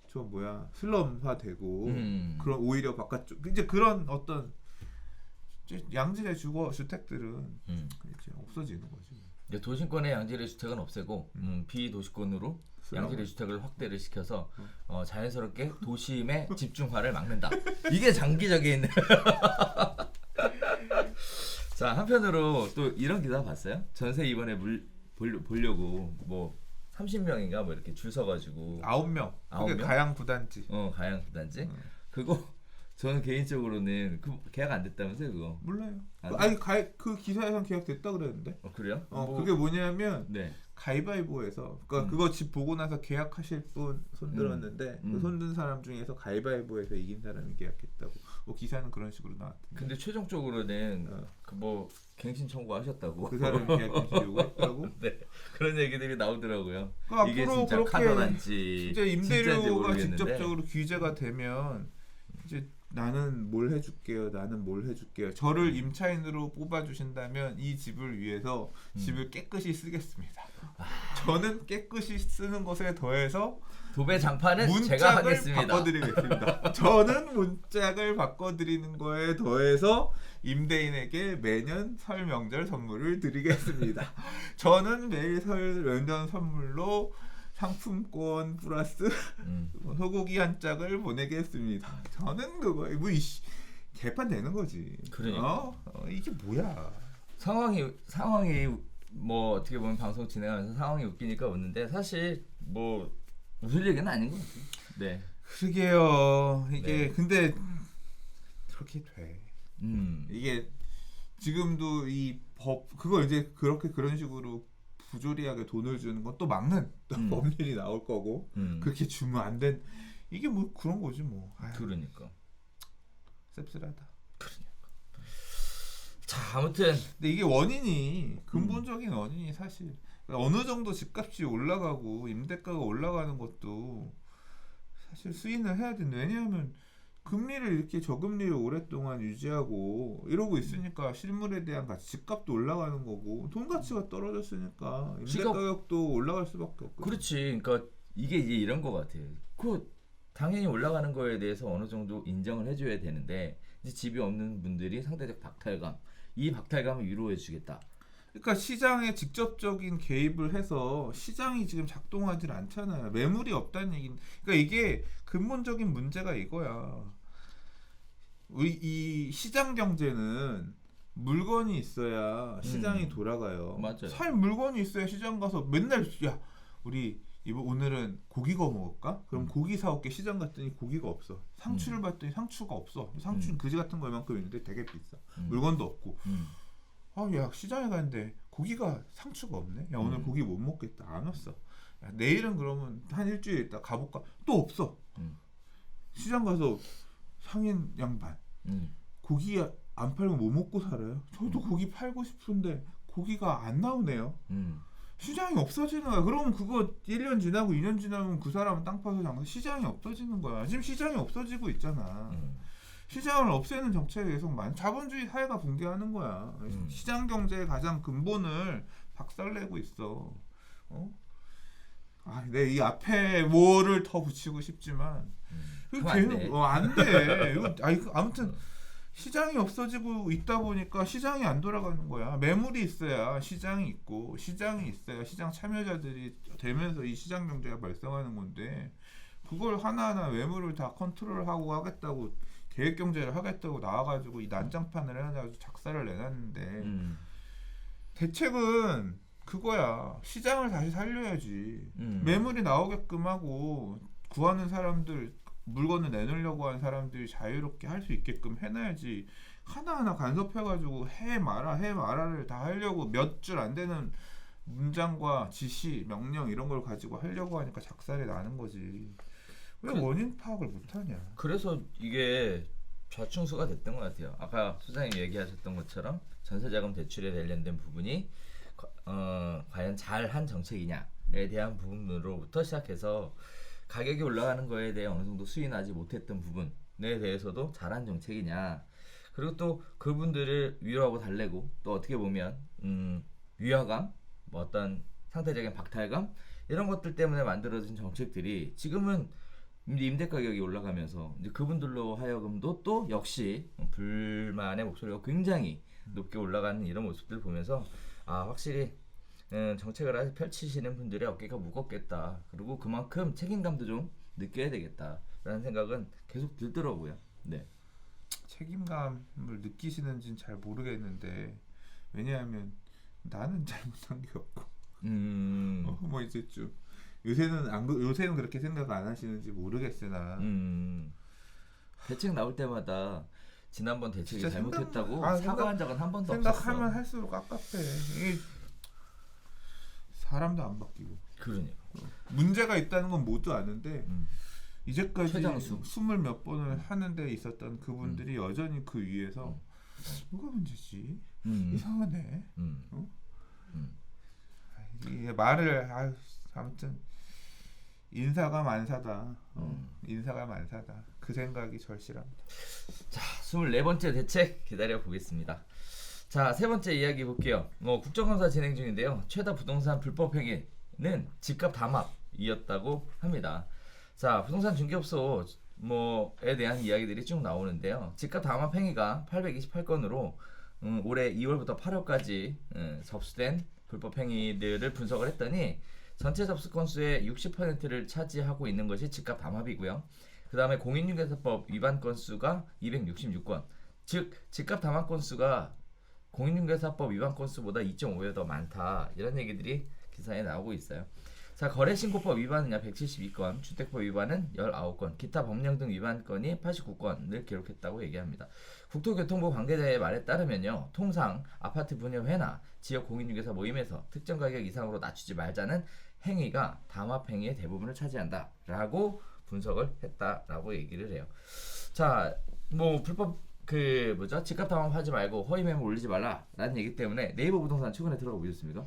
좀 슬럼화되고 그런 오히려 바깥쪽 이제 그런 어떤 양질의 주택들은 이제 없어지는 거죠. 이제 도심권의 양질의 주택은 없애고 비도시권으로 양질의 주택을 확대를 시켜서 자연스럽게 도심의 집중화를 막는다. 이게 장기적인. 자 한편으로 또 이런 기사 봤어요? 전세 이번에 보려고 뭐 30명인가 뭐 이렇게 줄 서가지고 9명. 그게 가양 부단지. 가양 부단지. 그거 저는 개인적으로는 계약 안 됐다면서요 그거? 몰라요. 아니 그 기사에선 계약 됐다 그랬는데. 그래요? 그게 뭐냐면 네. 가위바위보에서 그러니까 그거 집 보고 나서 계약하실 분 손들었는데 그 손든 사람 중에서 가위바위보에서 이긴 사람이 계약했다고. 뭐 기사는 그런 식으로 나왔던데. 근데 최종적으로는 그 뭐 갱신 청구하셨다고. 그 사람이 계약하시려고 했다고. 네. 그런 얘기들이 나오더라고요. 그러니까 이게 앞으로 진짜 그렇게 카더란지 진짜 임대료가 직접적으로 규제가 되면 이제 나는 뭘 해줄게요. 나는 뭘 해줄게요. 저를 임차인으로 뽑아주신다면 이 집을 위해서 집을 깨끗이 쓰겠습니다. 저는 깨끗이 쓰는 것에 더해서 도배 장판은 제가 하겠습니다. 바꿔드리겠습니다. 저는 문짝을 바꿔드리는 거에 더해서 임대인에게 매년 설 명절 선물을 드리겠습니다. 저는 매일 설 명절 선물로 상품권 플러스 소고기 한 짝을 보내겠습니다. 저는 그거 뭐 개판 되는 거지. 그러니까 이게 뭐야? 상황이 뭐 어떻게 보면 방송 진행하면서 상황이 웃기니까 웃는데 사실 뭐 웃을 얘기는 아닌 것 같아요. 네. 그러게요. 이게 네. 근데 그렇게 돼. 이게 지금도 이 법 그걸 이제 그런 식으로 부조리하게 돈을 주는 건 또 막는 또 법률이 나올 거고 그렇게 주면 안 된 이게 뭐 그런 거지 뭐. 그러니까 씁쓸하다. 그러니까. 자 아무튼 근데 이게 근본적인 원인이 사실 어느 정도 집값이 올라가고 임대가가 올라가는 것도 사실 수인을 해야 된다. 왜냐하면 금리를 이렇게 저금리를 오랫동안 유지하고 이러고 있으니까 실물에 대한 가치, 집값도 올라가는 거고 돈 가치가 떨어졌으니까 임대 가격도 올라갈 수밖에 없고. 그렇지. 그러니까 이게 이제 이런 거 같아요. 당연히 올라가는 거에 대해서 어느 정도 인정을 해줘야 되는데 이제 집이 없는 분들이 상대적 박탈감, 이 박탈감을 위로해주겠다. 그러니까 시장에 직접적인 개입을 해서 시장이 지금 작동하지 않잖아요. 매물이 없다는 얘기는. 그러니까 이게 근본적인 문제가 이거야. 이 시장 경제는 물건이 있어야 시장이 돌아가요. 맞아요. 살 물건이 있어야 시장 가서 맨날 우리 오늘은 고기 구워 먹을까? 그럼 고기 사올게. 시장 갔더니 고기가 없어. 상추를 봤더니 상추가 없어. 상추는 그지 같은 거 이만큼 있는데 되게 비싸. 물건도 없고. 야 시장에 갔는데 고기가 상추가 없네. 야 오늘 고기 못 먹겠다. 안 왔어. 야, 내일은 그러면 한 일주일 있다 가볼까? 또 없어. 시장 가서 상인 양반 고기 안 팔면 뭐 먹고 살아요? 저도 고기 팔고 싶은데 고기가 안 나오네요. 시장이 없어지는 거야. 그럼 그거 1년 지나고 2년 지나면 그 사람은 땅 파서 장사 시장이 없어지는 거야. 지금 시장이 없어지고 있잖아. 시장을 없애는 정책이 계속 자본주의 사회가 붕괴하는 거야. 시장 경제의 가장 근본을 박살내고 있어. 이 앞에 뭐를 더 붙이고 싶지만 안 돼. 아무튼 시장이 없어지고 있다 보니까 시장이 안 돌아가는 거야. 매물이 있어야 시장이 있고 시장이 있어야 시장 참여자들이 되면서 이 시장 경제가 발생하는 건데 그걸 하나하나 매물을 다 컨트롤하고 하겠다고 계획 경제를 하겠다고 나와가지고 이 난장판을 해가지고 작사를 내놨는데 대책은 그거야. 시장을 다시 살려야지. 매물이 나오게끔 하고 구하는 사람들 물건을 내놓으려고 하는 사람들이 자유롭게 할 수 있게끔 해놔야지. 하나하나 간섭해가지고 해 마라를 다 하려고 몇 줄 안 되는 문장과 지시, 명령 이런 걸 가지고 하려고 하니까 작살이 나는 거지. 왜 원인 파악을 못하냐. 그래서 이게 좌충수가 됐던 것 같아요. 아까 소장님 얘기하셨던 것처럼 전세자금 대출에 관련된 부분이 과연 잘한 정책이냐에 대한 부분으로부터 시작해서 가격이 올라가는 거에 대해 어느 정도 수인하지 못했던 부분에 대해서도 잘한 정책이냐, 그리고 또 그분들을 위로하고 달래고 또 어떻게 보면 위화감, 뭐 어떤 상대적인 박탈감 이런 것들 때문에 만들어진 정책들이 지금은 임대 가격이 올라가면서 이제 그분들로 하여금도 또 역시 불만의 목소리가 굉장히 높게 올라가는 이런 모습들 보면서 확실히 정책을 펼치시는 분들의 어깨가 무겁겠다. 그리고 그만큼 책임감도 좀 느껴야 되겠다라는 생각은 계속 들더라고요. 네. 책임감을 느끼시는지는 잘 모르겠는데, 왜냐하면 나는 잘못한 게 없고 뭐 이제 좀 요새는 그렇게 생각 안 하시는지 모르겠으나 대책 나올 때마다 지난번 대책이 잘못했다고 사과한 적은 한 번도 생각하면 없었어. 생각하면 할수록 깝깝해. 이게 사람도 안 바뀌고. 그러니까 문제가 있다는 건 모두 아는데 이제까지 최장수. 20몇 번을 하는 데 있었던 그분들이 여전히 그 위에서 뭐가 문제지? 이상하네. 이게 말을 아무튼 인사가 만사다. 인사가 만사다. 그 생각이 절실합니다. 자, 24번째 대책 기다려 보겠습니다. 자, 세 번째 이야기 볼게요. 국정감사 진행 중인데요. 최다 부동산 불법 행위는 집값 담합이었다고 합니다. 자, 부동산 중개업소 뭐에 대한 이야기들이 쭉 나오는데요. 집값 담합 행위가 828건으로 올해 2월부터 8월까지 접수된 불법 행위들을 분석을 했더니 전체 접수 건수의 60%를 차지하고 있는 것이 집값 담합이고요. 그 다음에 공인중개사법 위반 건수가 266건, 즉 집값 담합 건수가 공인중개사법 위반 건수보다 2.5배 더 많다, 이런 얘기들이 기사에 나오고 있어요. 자, 거래신고법 위반은 172건, 주택법 위반은 19건, 기타 법령 등 위반 건이 89건을 기록했다고 얘기합니다. 국토교통부 관계자의 말에 따르면요, 통상 아파트 분여회나 지역 공인중개사 모임에서 특정 가격 이상으로 낮추지 말자는 행위가 담합 행위의 대부분을 차지한다라고 분석을 했다라고 얘기를 해요. 자, 뭐 불법 집값 담합하지 말고 허위 매물 올리지 말라라는 얘기 때문에 네이버 부동산 최근에 들어가 보셨습니까?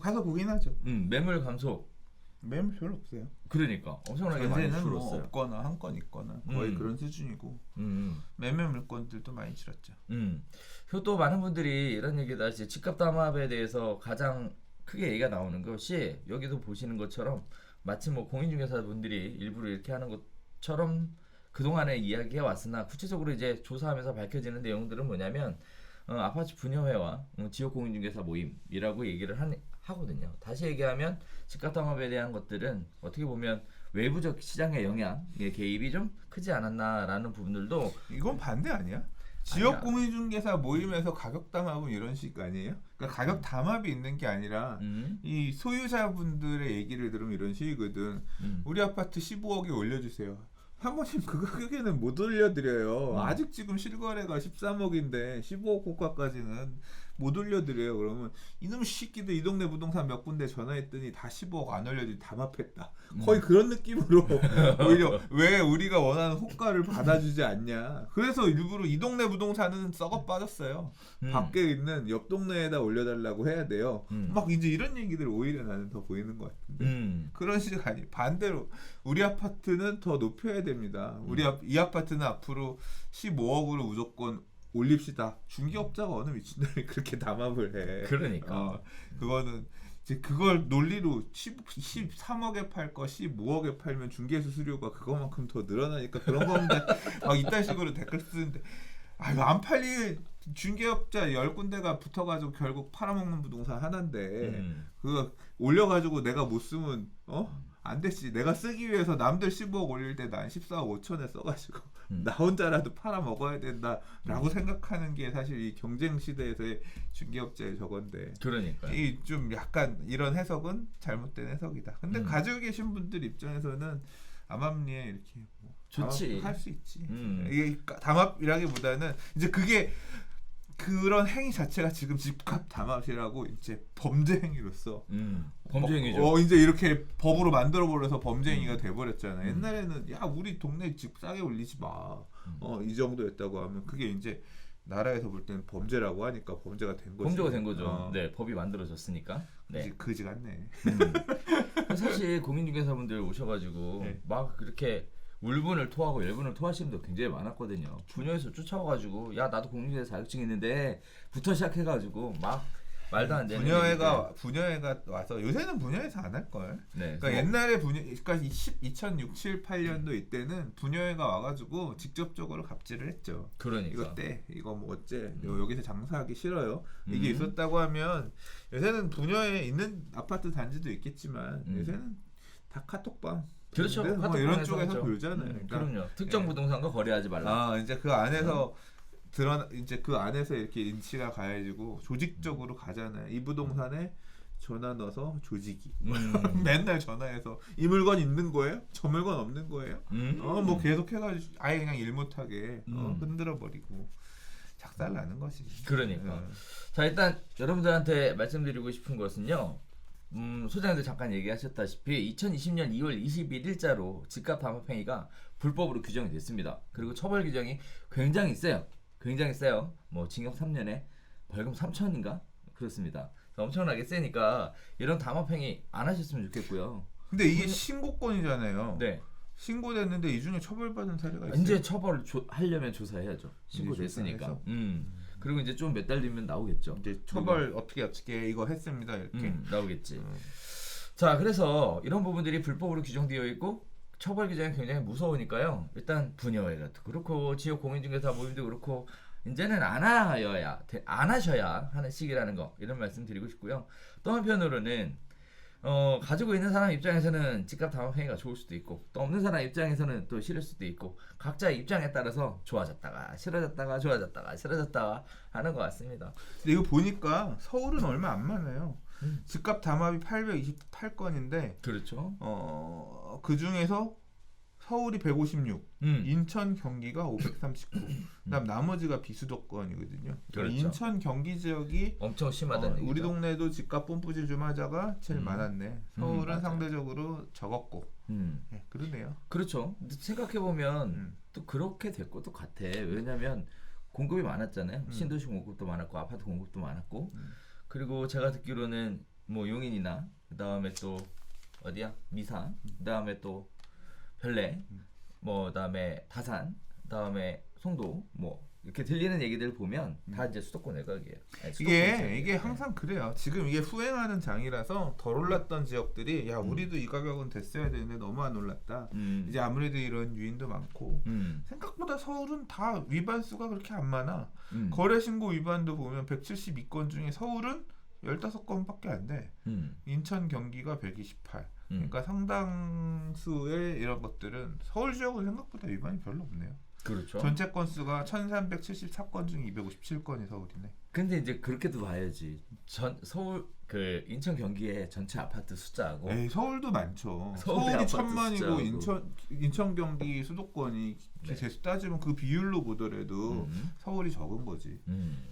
가서 보긴 하죠. 매물 감소. 매물 별로 없어요. 그러니까 엄청나게 많이 전세는 줄었어요. 없거나 한 건 있거나 거의 그런 수준이고 매매 물건들도 많이 줄었죠. 그리고 또 많은 분들이 이런 얘기도 하시죠. 집값 담합에 대해서 가장 크게 얘기가 나오는 것이, 여기도 보시는 것처럼 마치 뭐 공인중개사분들이 일부러 이렇게 하는 것처럼 그동안에 이야기해 왔으나 구체적으로 이제 조사하면서 밝혀지는 내용들은 뭐냐면 아파트 분여회와 지역 공인중개사 모임이라고 얘기를 하거든요. 다시 얘기하면 집값 담합에 대한 것들은 어떻게 보면 외부적 시장의 영향의 개입이 좀 크지 않았나라는 부분들도. 이건 반대 아니야? 지역 공인중개사 모임에서 가격 담합은 이런 식 아니에요? 그러니까 가격 담합이 있는 게 아니라 이 소유자분들의 얘기를 들으면 이런 식이거든. 우리 아파트 15억에 올려주세요. 사모님 그 가격에는 못 올려드려요. 아직 지금 실거래가 13억인데 15억 고가까지는 못 올려드려요. 그러면 이놈 새끼들 이 동네 부동산 몇 군데 전화했더니 다 15억 안 올려주니 담합했다. 거의 그런 느낌으로 오히려 왜 우리가 원하는 호가를 받아주지 않냐. 그래서 일부러 이 동네 부동산은 썩어 빠졌어요. 밖에 있는 옆 동네에다 올려달라고 해야 돼요. 막 이제 이런 얘기들 오히려 나는 더 보이는 것 같은데 그런 식이 아니. 반대로 우리 아파트는 더 높여야 됩니다. 이 아파트는 앞으로 15억으로 무조건 올립시다. 중개업자가 어느 미친놈이 그렇게 담합을 해. 그러니까 그거는 이제 그걸 논리로 13억에 팔 거 15억에 팔면 중개 수수료가 그거만큼 더 늘어나니까 그런 건데 막 이딴 식으로 댓글 쓰는데 안 팔릴 중개업자 10군데가 붙어가지고 결국 팔아먹는 부동산 하나인데 그거 올려가지고 내가 못 쓰면 안 됐지. 내가 쓰기 위해서 남들 15억 올릴 때 난 14억 5천에 써가지고 나 혼자라도 팔아 먹어야 된다라고 생각하는 게 사실 이 경쟁 시대에서의 중개업자의 저건데. 그러니까 이 좀 약간 이런 해석은 잘못된 해석이다. 근데 가지고 계신 분들 입장에서는 암암리에 이렇게 좋지. 할 수 있지. 이게 담합이라기보다는 이제 그게 그런 행위 자체가 지금 집값 담합이라고 이제 범죄 행위로서 범죄 행위죠. 이제 이렇게 법으로 만들어 버려서 범죄 행위가 돼 버렸잖아. 옛날에는 야 우리 동네 집 싸게 올리지 마. 이 정도였다고 하면 그게 이제 나라에서 볼 때는 범죄라고 하니까 범죄가 된 거지. 범죄가 된 거죠. 네, 법이 만들어졌으니까. 네. 그지 같네. 사실 공인중개사분들 오셔가지고 네. 막 그렇게 울분을 토하고 열분을 토하시는 분도 굉장히 많았거든요. 분야에서 쫓아와가지고 야 나도 공인중개사 자격증 있는데 부터 시작해가지고 막 말도 안 되는 분야회가 와서 요새는 분야회사 안 할 걸. 네, 그러니까 옛날에 그러니까 2006, 7, 8년도 이때는 분야회가 와가지고 직접적으로 갑질을 했죠. 그러니까 이거 떼, 이거 뭐 어째, 여기서 장사하기 싫어요. 이게 있었다고 하면 요새는 분야에 있는 아파트 단지도 있겠지만 요새는 다 카톡방. 그렇죠. 뭐 이런 쪽에서 돌잖아요. 그러니까, 그럼요. 특정 부동산과 거래하지 말라. 이제 그 안에서 이제 그 안에서 이렇게 인치가 가해지고 조직적으로 가잖아요. 이 부동산에 전화 넣어서 조직이 맨날 전화해서 이 물건 있는 거예요? 저 물건 없는 거예요? 뭐 계속 해가지고 아예 그냥 일 못하게 흔들어 버리고 작살 나는 거지. 그러니까. 자 일단 여러분들한테 말씀드리고 싶은 것은요. 소장님도 잠깐 얘기하셨다시피 2020년 2월 21일자로 집값 담합행위가 불법으로 규정이 됐습니다. 그리고 처벌 규정이 굉장히 세요. 굉장히 세요. 뭐 징역 3년에 벌금 3천인가 그렇습니다. 엄청나게 세니까 이런 담합행위 안 하셨으면 좋겠고요. 근데 이게 신고권이잖아요. 네. 신고됐는데 이 중에 처벌받은 사례가 있어요. 이제 처벌을 하려면 조사해야죠. 신고됐으니까. 그리고 이제 좀 몇 달 뒤면 나오겠죠. 이제 처벌 어떻게 이거 했습니다 이렇게 나오겠지. 자, 그래서 이런 부분들이 불법으로 규정되어 있고 처벌 규정이 굉장히 무서우니까요. 일단 분여회도 그렇고 지역 공인중개사 모임도 그렇고 이제는 안 하셔야 하는 시기라는 거 이런 말씀 드리고 싶고요. 또 한편으로는 가지고 있는 사람 입장에서는 집값 담합행위가 좋을 수도 있고 또 없는 사람 입장에서는 또 싫을 수도 있고 각자의 입장에 따라서 좋아졌다가 싫어졌다가 좋아졌다가 싫어졌다가 하는 것 같습니다. 근데 이거 보니까 서울은 얼마 안 많아요. 집값 담합이 828건인데 그렇죠. 그 중에서 서울이 156, 인천, 경기가 539. 그다음 나머지가 비수도권이거든요. 그렇죠. 인천, 경기 지역이 엄청 심하다는 우리 동네도 집값 뽐뿌질 좀 하자가 제일 많았네. 서울은 상대적으로 적었고. 네, 그러네요. 그렇죠. 생각해 보면 또 그렇게 될 것도 같아. 왜냐하면 공급이 많았잖아요. 신도시 공급도 많았고 아파트 공급도 많았고. 그리고 제가 듣기로는 뭐 용인이나 그다음에 또 어디야 미사, 그다음에 또 별내, 뭐 그다음에 다산, 그다음에 송도, 뭐 이렇게 들리는 얘기들 보면 다 이제 수도권 외곽이에요. 이게 항상 그래요. 지금 이게 후행하는 장이라서 덜 올랐던 지역들이 야 우리도 이 가격은 됐어야 되는데 너무 안 올랐다. 이제 아무래도 이런 유인도 많고 생각보다 서울은 다 위반 수가 그렇게 안 많아. 거래 신고 위반도 보면 172건 중에 서울은 15건밖에 안 돼. 인천, 경기가 128. 그러니까 상당수의 이런 것들은 서울 지역은 생각보다 위반이 별로 없네요. 그렇죠. 전체 건수가 1374건 중 257건이 서울이네. 근데 이제 그렇게도 봐야지. 서울 그 인천 경기의 전체 아파트 숫자하고 서울도 많죠. 서울이 1000만이고 인천 경기 수도권이 재수 따지면 그 비율로 보더라도 서울이 적은 거지.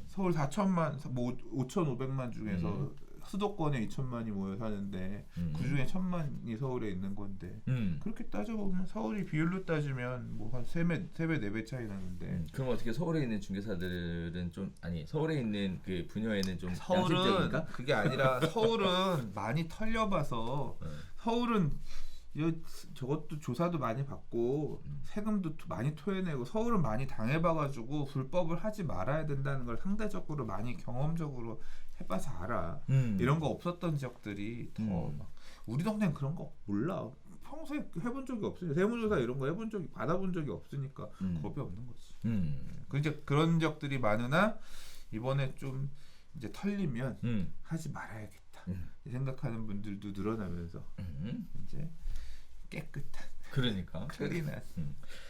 서울 4천만, 뭐 5,500만 중에서 수도권에 2천만이 모여 사는데 그 중에 1,000만이 서울에 있는 건데 그렇게 따져보면 서울이 비율로 따지면 뭐 한 3배, 4배 차이 나는데 그럼 어떻게 서울에 있는 중개사들은 좀 서울에 있는 그 분야에는 좀 서울은 양심적인가? 그게 아니라 서울은 많이 털려봐서 서울은 저것도 조사도 많이 받고 세금도 많이 토해내고 서울은 많이 당해봐가지고 불법을 하지 말아야 된다는 걸 상대적으로 많이 경험적으로 해봐서 알아. 이런 거 없었던 지역들이 더 막 우리 동네는 그런 거 몰라. 평소에 해본 적이 없어요. 세무조사 이런 거 받아본 적이 없으니까 겁이 없는 거지. 이제 그런 지역들이 많으나 이번에 좀 이제 털리면 하지 말아야겠다 생각하는 분들도 늘어나면서 이제 깨끗한 그러니까 클린한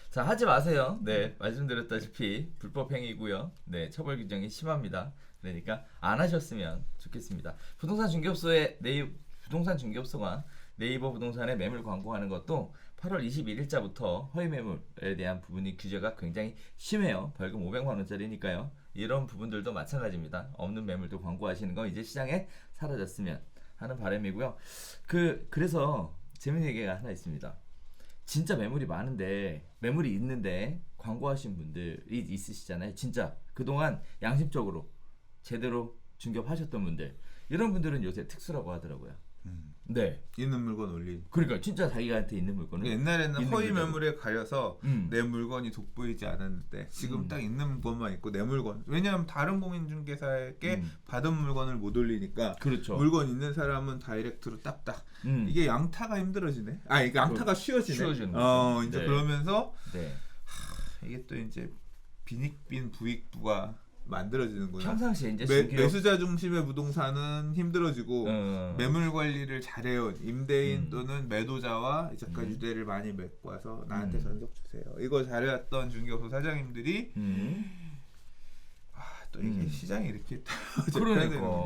자 하지 마세요. 네 말씀드렸다시피 불법 행위고요. 네 처벌 규정이 심합니다. 그러니까 안 하셨으면 좋겠습니다. 부동산 중개업소가 네이버 부동산에 매물 광고하는 것도 8월 21일자부터 허위 매물에 대한 부분이 규제가 굉장히 심해요. 벌금 500만 원짜리니까요. 이런 부분들도 마찬가지입니다. 없는 매물도 광고하시는 거 이제 시장에 사라졌으면 하는 바람이고요. 그래서 재밌는 얘기가 하나 있습니다. 진짜 매물이 많은데 매물이 있는데 광고하신 분들이 있으시잖아요. 진짜 그동안 양심적으로 제대로 중개하셨던 분들, 이런 분들은 요새 특수라고 하더라고요. 네. 있는 물건 올리. 그러니까 진짜 자기한테 있는 물건을 옛날에는 허위 물건. 매물에 가려서 내 물건이 돋보이지 않았는데 지금 딱 있는 것만 있고 내 물건. 왜냐하면 다른 공인중개사에게 받은 물건을 못 올리니까. 그렇죠. 물건 있는 사람은 다이렉트로 딱딱. 이게 양타가 힘들어지네. 이게 양타가 쉬워지네. 쉬워지는 이제 네. 그러면서 네. 이게 또 이제 빈익빈 부익부가 만들어지는구나. 평상시에 이제 매수자 중심의 부동산은 힘들어지고 매물 관리를 잘해온 임대인 또는 매도자와 잠깐 유대를 많이 맺고 와서 나한테 전속 주세요. 이거 잘해왔던 중개업소 사장님들이 또 이게 시장이 이렇게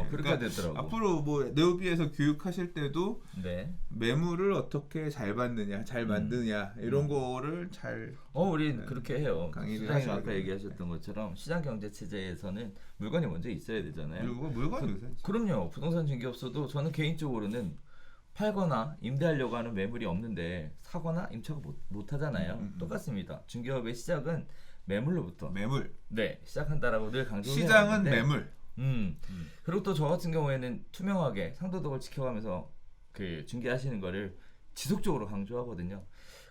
그렇게 되더라고. 앞으로 뭐 네오비에서 교육하실 때도 네. 매물을 어떻게 잘 받느냐, 잘 만드냐 이런 거를 잘 우린 그렇게 해요. 시장님 아까 되겠네. 얘기하셨던 것처럼 시장 경제 체제에서는 물건이 먼저 있어야 되잖아요. 물건이 우선이지. 그럼요. 부동산 중개업소도 저는 개인적으로는 팔거나 임대하려고 하는 매물이 없는데 사거나 임차가 못 하잖아요. 똑같습니다. 중개업의 시작은 매물로부터 네 시작한다라고 늘 강조해요. 시장은 매물. 그리고 또 저 같은 경우에는 투명하게 상도덕을 지켜가면서 그 중개하시는 거를 지속적으로 강조하거든요.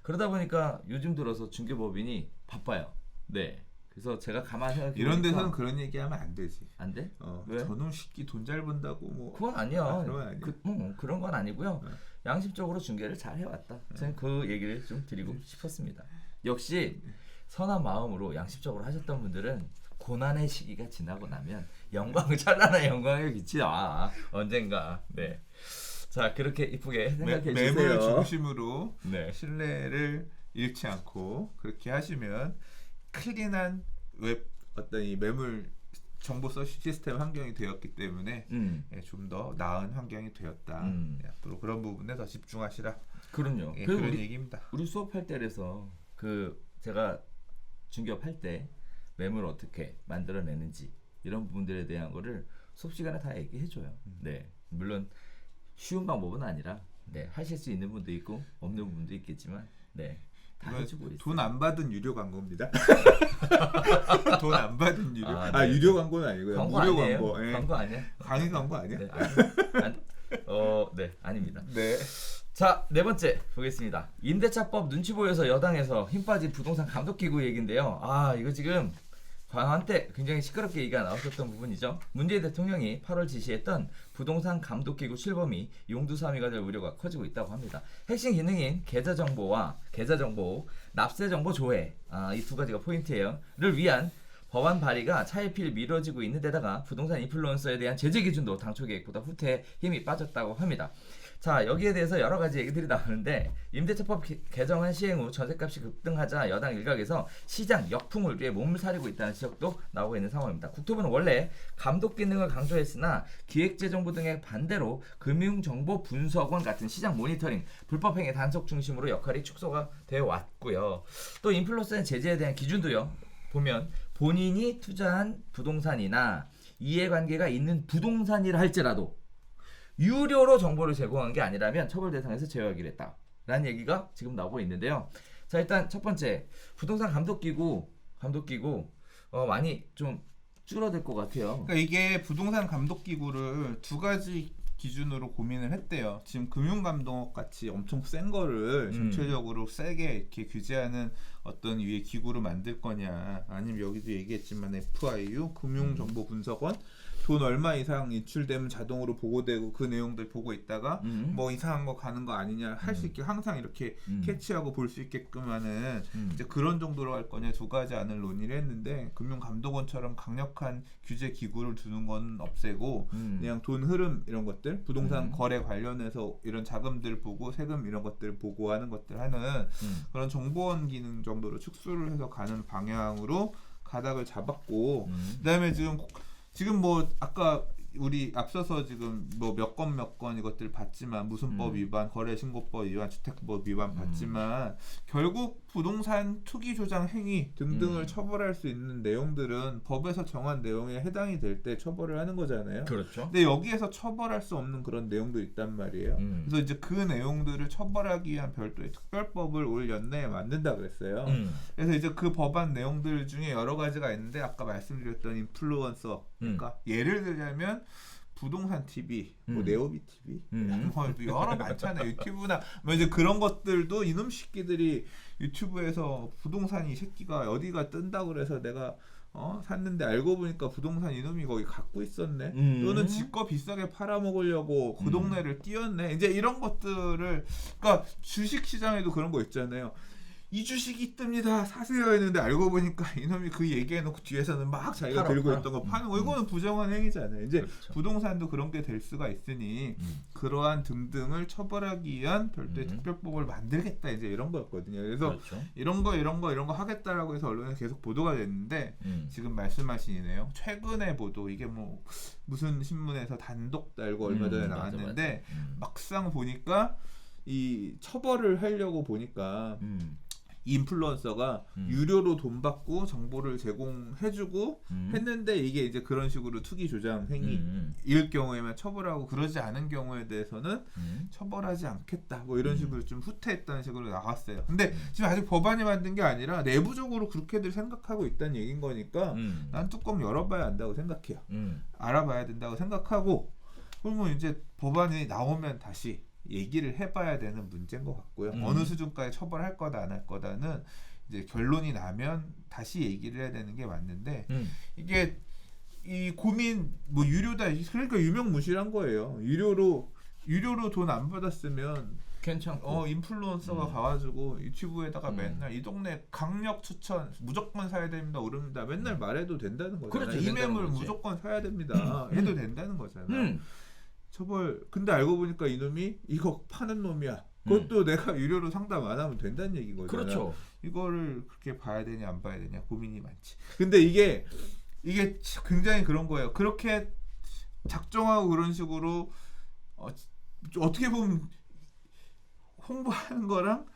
그러다 보니까 요즘 들어서 중개법인이 바빠요. 네. 그래서 제가 가만히 생각해 이런 데서는 그런 얘기하면 안 되지. 안 돼? 왜? 저놈 새끼 돈 잘 번다고 뭐. 그건 아니야. 그건 아니야. 그런 건 아니고요. 양심적으로 중개를 잘 해왔다. 저는 그 얘기를 좀 드리고 싶었습니다. 역시 선한 마음으로 양심적으로 하셨던 분들은 고난의 시기가 지나고 나면 찬란한 영광의 빛이 나 언젠가. 네. 자 그렇게 이쁘게 생각해 주세요. 매물 중심으로 네. 신뢰를 잃지 않고 그렇게 하시면 클린한 웹 어떤 이 매물 정보 시스템 환경이 되었기 때문에 좀 더 나은 환경이 되었다. 앞으로 그런 부분에 더 집중하시라. 그럼요. 그런 얘기입니다. 우리 수업할 때에서 제가 중개업 할 때 매물 어떻게 만들어내는지 이런 부분들에 대한 거를 수업 시간에 다 얘기해줘요. 네, 물론 쉬운 방법은 아니라 하실 수 있는 분도 있고 없는 분도 있겠지만 다 해주고 있어요. 돈 안 받은 유료 광고입니다. 돈 안 받은 유료. 네. 유료 광고는 아니고요. 광고 무료 아니에요? 광고. 광고 아니야? 강의 광고 아니야? 네, 아닙니다. 네. 자, 네 번째 보겠습니다. 임대차법 눈치 보여서 여당에서 힘 빠진 부동산 감독기구 얘기인데요. 이거 지금 한때 굉장히 시끄럽게 얘기가 나왔었던 부분이죠. 문재인 대통령이 8월 지시했던 부동산 감독기구 출범이 용두사미가 될 우려가 커지고 있다고 합니다. 핵심 기능인 계좌정보, 납세정보 조회, 이 두 가지가 포인트예요. 를 위한 법안 발의가 차일피일 미뤄지고 있는 데다가 부동산 인플루언서에 대한 제재 기준도 당초 계획보다 후퇴에 힘이 빠졌다고 합니다. 자, 여기에 대해서 여러 가지 얘기들이 나오는데 임대차법 개정안 시행 후 전셋값이 급등하자 여당 일각에서 시장 역풍을 위해 몸을 사리고 있다는 지적도 나오고 있는 상황입니다. 국토부는 원래 감독 기능을 강조했으나 기획재정부 등의 반대로 금융정보분석원 같은 시장 모니터링, 불법행위 단속 중심으로 역할이 축소가 되어 왔고요. 또 인플루언서의 제재에 대한 기준도요. 보면 본인이 투자한 부동산이나 이해관계가 있는 부동산이라 할지라도 유료로 정보를 제공한 게 아니라면 처벌 대상에서 제외하기로 했다라는 얘기가 지금 나오고 있는데요. 자, 일단 첫 번째 부동산 감독기구 많이 좀 줄어들 것 같아요. 그러니까 이게 부동산 감독기구를 두 가지 기준으로 고민을 했대요. 지금 금융감독 같이 엄청 센 거를 전체적으로 세게 이렇게 규제하는 어떤 위에 기구를 만들 거냐, 아니면 여기도 얘기했지만 FIU 금융정보분석원 돈 얼마 이상 인출되면 자동으로 보고되고 그 내용들 보고 있다가 뭐 이상한 거 가는 거 아니냐 할 수 있게 항상 이렇게 캐치하고 볼 수 있게끔 하는 이제 그런 정도로 할 거냐 두 가지 안을 논의를 했는데 금융감독원처럼 강력한 규제 기구를 두는 건 없애고 그냥 돈 흐름 이런 것들 부동산 거래 관련해서 이런 자금들 보고 세금 이런 것들 보고하는 것들 하는 그런 정보원 기능 정도로 축소를 해서 가는 방향으로 가닥을 잡았고 그다음에 지금 뭐 아까 우리 앞서서 지금 뭐 몇 건 이것들 봤지만 무슨 법 위반, 거래신고법 위반, 주택법 위반 봤지만 결국 부동산 투기 조장 행위 등등을 처벌할 수 있는 내용들은 법에서 정한 내용에 해당이 될 때 처벌을 하는 거잖아요. 그렇죠. 근데 여기에서 처벌할 수 없는 그런 내용도 있단 말이에요. 그래서 이제 그 내용들을 처벌하기 위한 별도의 특별법을 올 연내에 만든다 그랬어요. 그래서 이제 그 법안 내용들 중에 여러 가지가 있는데 아까 말씀드렸던 인플루언서, 그러니까 예를 들자면 부동산 TV, 뭐 네오비 TV, 뭐 여러 많잖아요. 유튜브나 뭐 이제 그런 것들도 이놈 새끼들이 유튜브에서 부동산이 새끼가 어디가 뜬다 그래서 내가 샀는데 알고 보니까 부동산 이놈이 거기 갖고 있었네. 또는 지거 비싸게 팔아먹으려고 그 동네를 띄웠네. 이제 이런 것들을, 그러니까 주식 시장에도 그런 거 있잖아요. 이 주식이 뜹니다. 사세요 했는데 알고 보니까 이놈이 그 얘기해놓고 뒤에서는 막 자기가 들고 있던 거 파는 거. 이거는 부정한 행위잖아요. 이제 그렇죠. 부동산도 그런 게 될 수가 있으니 그러한 등등을 처벌하기 위한 별도의 특별법을 만들겠다. 이제 이런 거였거든요. 그래서 그렇죠. 이런 거 하겠다라고 해서 언론에 계속 보도가 됐는데 지금 말씀하신 이네요. 최근에 보도 이게 뭐 무슨 신문에서 단독 달고 얼마 전에 나왔는데 맞아. 막상 보니까 이 처벌을 하려고 보니까 인플루언서가 유료로 돈 받고 정보를 제공해주고 했는데 이게 이제 그런 식으로 투기 조장 행위일 경우에만 처벌하고 그러지 않은 경우에 대해서는 처벌하지 않겠다 뭐 이런 식으로 좀 후퇴했다는 식으로 나왔어요. 근데 지금 아직 법안이 만든 게 아니라 내부적으로 그렇게들 생각하고 있다는 얘기인 거니까 난 뚜껑 열어봐야 한다고 생각해요. 알아봐야 된다고 생각하고 그러면 이제 법안이 나오면 다시 얘기를 해봐야 되는 문제인 것 같고요. 어느 수준까지 처벌할 거다 안 할 거다는 이제 결론이 나면 다시 얘기를 해야 되는 게 맞는데 이게 이 고민 뭐 유료다 그러니까 유명무실한 거예요. 유료로 돈 안 받았으면 괜찮고 인플루언서가 가가지고 유튜브에다가 맨날 이 동네 강력 추천 무조건 사야 됩니다 오릅니다 맨날 말해도 된다는 거잖아요. 그렇죠, 이 매물 무조건 사야 됩니다 해도 된다는 거잖아요. 처벌. 근데 알고 보니까 이놈이 이거 파는 놈이야. 그것도 내가 유료로 상담 안 하면 된다는 얘기인 거잖아. 그렇죠. 이거를 그렇게 봐야 되냐 안 봐야 되냐 고민이 많지. 근데 이게 굉장히 그런 거예요. 그렇게 작정하고 그런 식으로 어떻게 보면 홍보하는 거랑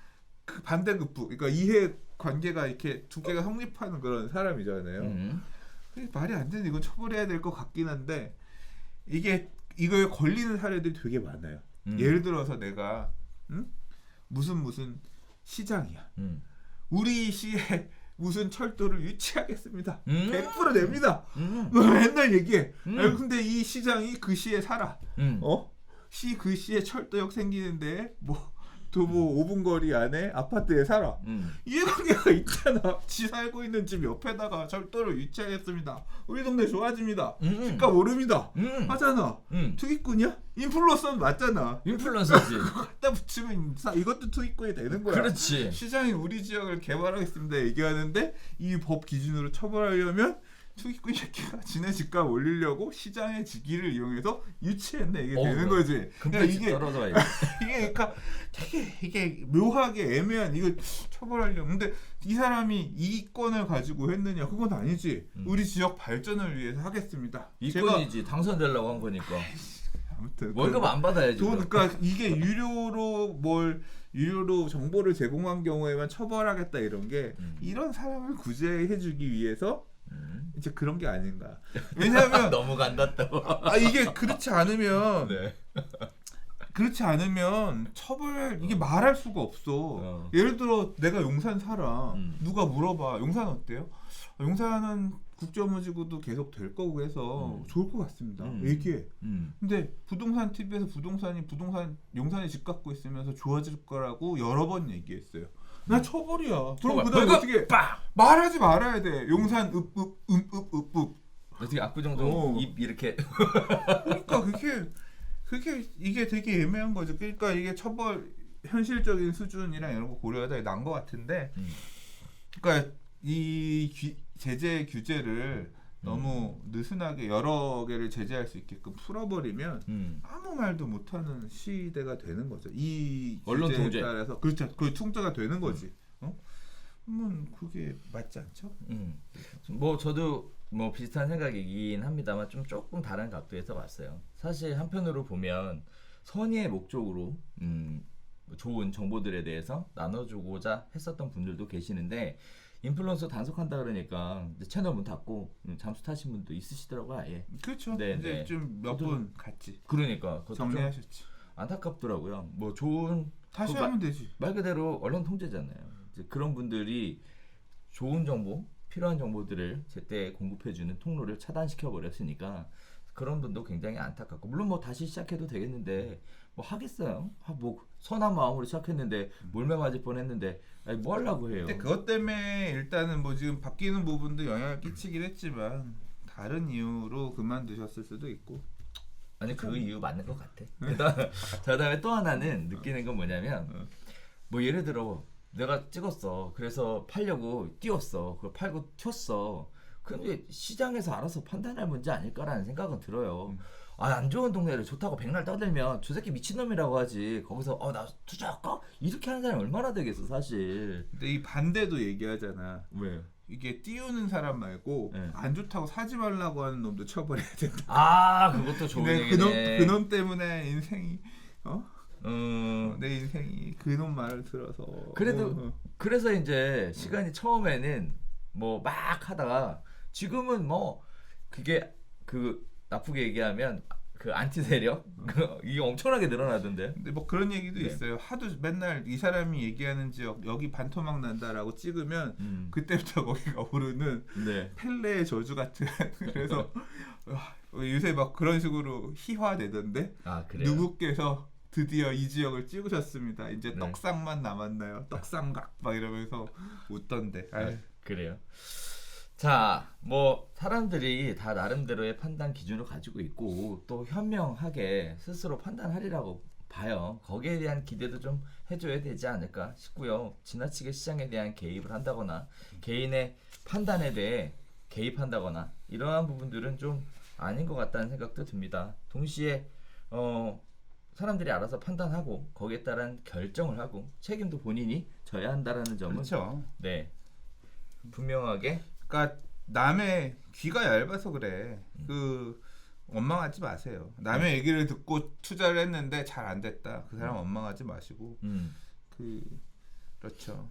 그 반대급부. 그러니까 이해 관계가 이렇게 두 개가 성립하는 그런 사람이잖아요. 말이 안 되는 이건 처벌해야 될 것 같긴 한데 이거에 걸리는 사례들이 되게 많아요. 예를 들어서 내가 무슨 시장이야. 우리 시에 무슨 철도를 유치하겠습니다. 100% 냅니다. 맨날 얘기해. 아니, 근데 이 시장이 그 시에 살아. 그 시에 철도역 생기는데 뭐 5분 거리 안에 아파트에 살아. 이해관계가 있잖아. 지 살고 있는 집 옆에다가 철도를 유치하겠습니다. 우리 동네 좋아집니다. 집값 오릅니다. 하잖아. 투기꾼이야? 인플루언서는 맞잖아. 인플루언서지. 갖다 붙이면 이것도 투기꾼이 되는 거야. 그렇지. 시장이 우리 지역을 개발하겠습니다 얘기하는데 이 법 기준으로 처벌하려면 투기꾼 새끼가 지네 집값 올리려고 시장의 지기를 이용해서 유치했네 이게 되는 거지. 그러니까 이게 떨어져 이게 그러니까 되게 이게 묘하게 애매한 이걸 처벌하려고. 근데 이 사람이 이권을 가지고 했느냐 그건 아니지. 우리 지역 발전을 위해서 하겠습니다. 이권이지. 당선되려고 한 거니까. 아무튼 월급 안 받아야지. 그러니까 이게 유료로 정보를 제공한 경우에만 처벌하겠다 이런 게 이런 사람을 구제해주기 위해서. 이제 그런 게 아닌가. 왜냐하면 너무 간다 또. 이게 그렇지 않으면 네. 처벌 이게 말할 수가 없어. 예를 들어 내가 용산 살아. 누가 물어봐. 용산 어때요? 용산은 국제업무지구도 계속 될 거고 해서 좋을 것 같습니다. 얘기해. 근데 부동산 TV에서 용산이 집 갖고 있으면서 좋아질 거라고 여러 번 얘기했어요. 나 처벌이야. 그럼 그다음 어떻게 말하지 말아야 돼. 용산 읍읍 어떻게 압구정동 입 이렇게. 그러니까 그게 이게 되게 애매한 거죠. 그러니까 이게 처벌 현실적인 수준이랑 이런 거 고려하다 난 것 같은데. 그러니까 이 제재 규제를 너무 느슨하게 여러 개를 제재할 수 있게끔 풀어버리면 아무 말도 못하는 시대가 되는 거죠. 이 언론 규제에 통제. 따라서 그렇죠. 그 통제가 되는 거지. 그게 맞지 않죠? 뭐 저도 뭐 비슷한 생각이긴 합니다만 좀 조금 다른 각도에서 봤어요. 사실 한편으로 보면 선의의 목적으로 좋은 정보들에 대해서 나눠주고자 했었던 분들도 계시는데 인플루언서 단속한다 그러니까 이제 채널 문 닫고 잠수 타신 분도 있으시더라고요. 아예. 그렇죠. 네, 이제 네. 좀 몇 분 갔지. 그러니까 그것도 좀 정리하셨지. 안타깝더라고요. 뭐 좋은 다시 하면 되지. 말 그대로 언론 통제잖아요. 이제 그런 분들이 좋은 정보, 필요한 정보들을 제때 공급해주는 통로를 차단시켜 버렸으니까 그런 분도 굉장히 안타깝고 물론 뭐 다시 시작해도 되겠는데 뭐 하겠어요? 뭐 선한 마음으로 시작했는데 몰매 맞을 뻔했는데 아니 뭐 하려고 해요? 근데 그것 때문에 일단은 뭐 지금 바뀌는 부분도 영향을 끼치긴 했지만 다른 이유로 그만두셨을 수도 있고. 아니 그 이유 맞는 것 같아. 그다음에 또 하나는 느끼는 건 뭐냐면 뭐 예를 들어 내가 찍었어. 그래서 팔려고 띄웠어. 그걸 팔고 튀었어. 근데 시장에서 알아서 판단할 문제 아닐까라는 생각은 들어요. 안 좋은 동네를 좋다고 백날 떠들면 저 새끼 미친놈이라고 하지. 거기서 나 투자할까? 이렇게 하는 사람이 얼마나 되겠어 사실. 근데 이 반대도 얘기하잖아. 왜? 이게 띄우는 사람 말고 안 좋다고 사지 말라고 하는 놈도 처벌해야 된다. 그것도 좋은 근데 얘기네. 그놈 때문에 인생이 내 인생이 그놈 말을 들어서 그래도 그래서 이제 시간이 처음에는 뭐 막 하다가 지금은 뭐 그게 그 나쁘게 얘기하면 그 안티 세력 이게 엄청나게 늘어나던데. 근데 뭐 그런 얘기도 있어요. 하도 맨날 이 사람이 얘기하는 지역 여기 반토막 난다라고 찍으면 그때부터 거기가 오르는 펠레의 저주 같은. 그래서 요새 막 그런 식으로 희화되던데. 그래요? 누구께서 드디어 이 지역을 찍으셨습니다. 이제 떡상만 남았나요? 떡상각 막 이러면서 웃던데. 그래요. 자, 뭐 사람들이 다 나름대로의 판단 기준을 가지고 있고 또 현명하게 스스로 판단하리라고 봐요. 거기에 대한 기대도 좀 해줘야 되지 않을까 싶고요. 지나치게 시장에 대한 개입을 한다거나 개인의 판단에 대해 개입한다거나 이러한 부분들은 좀 아닌 것 같다는 생각도 듭니다. 동시에 사람들이 알아서 판단하고 거기에 따른 결정을 하고 책임도 본인이 져야 한다라는 점은 그렇죠. 분명하게. 그러니까 남의 귀가 얇아서 그래. 원망하지 마세요. 남의 얘기를 듣고 투자를 했는데 잘 안 됐다. 그 사람 원망하지 마시고. 그렇죠.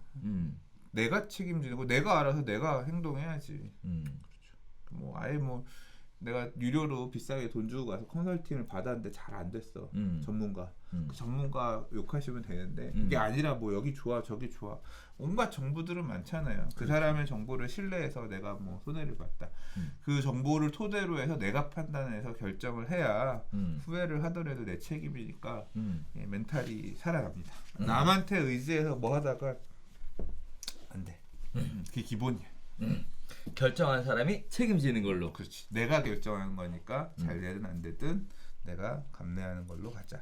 내가 책임지는 거, 내가 알아서 내가 행동해야지. 그렇죠. 뭐 아예 뭐 내가 유료로 비싸게 돈 주고 가서 컨설팅을 받았는데 잘 안 됐어. 전문가. 그 전문가 욕하시면 되는데 그게 아니라 뭐 여기 좋아 저기 좋아. 온갖 정보들은 많잖아요. 그 사람의 정보를 신뢰해서 내가 뭐 손해를 봤다. 그 정보를 토대로 해서 내가 판단해서 결정을 해야 후회를 하더라도 내 책임이니까 멘탈이 살아갑니다. 남한테 의지해서 뭐 하다가 안 돼. 그게 기본이야. 결정한 사람이 책임지는 걸로. 그렇지. 내가 결정한 거니까 잘 되든 안 되든 내가 감내하는 걸로 가자.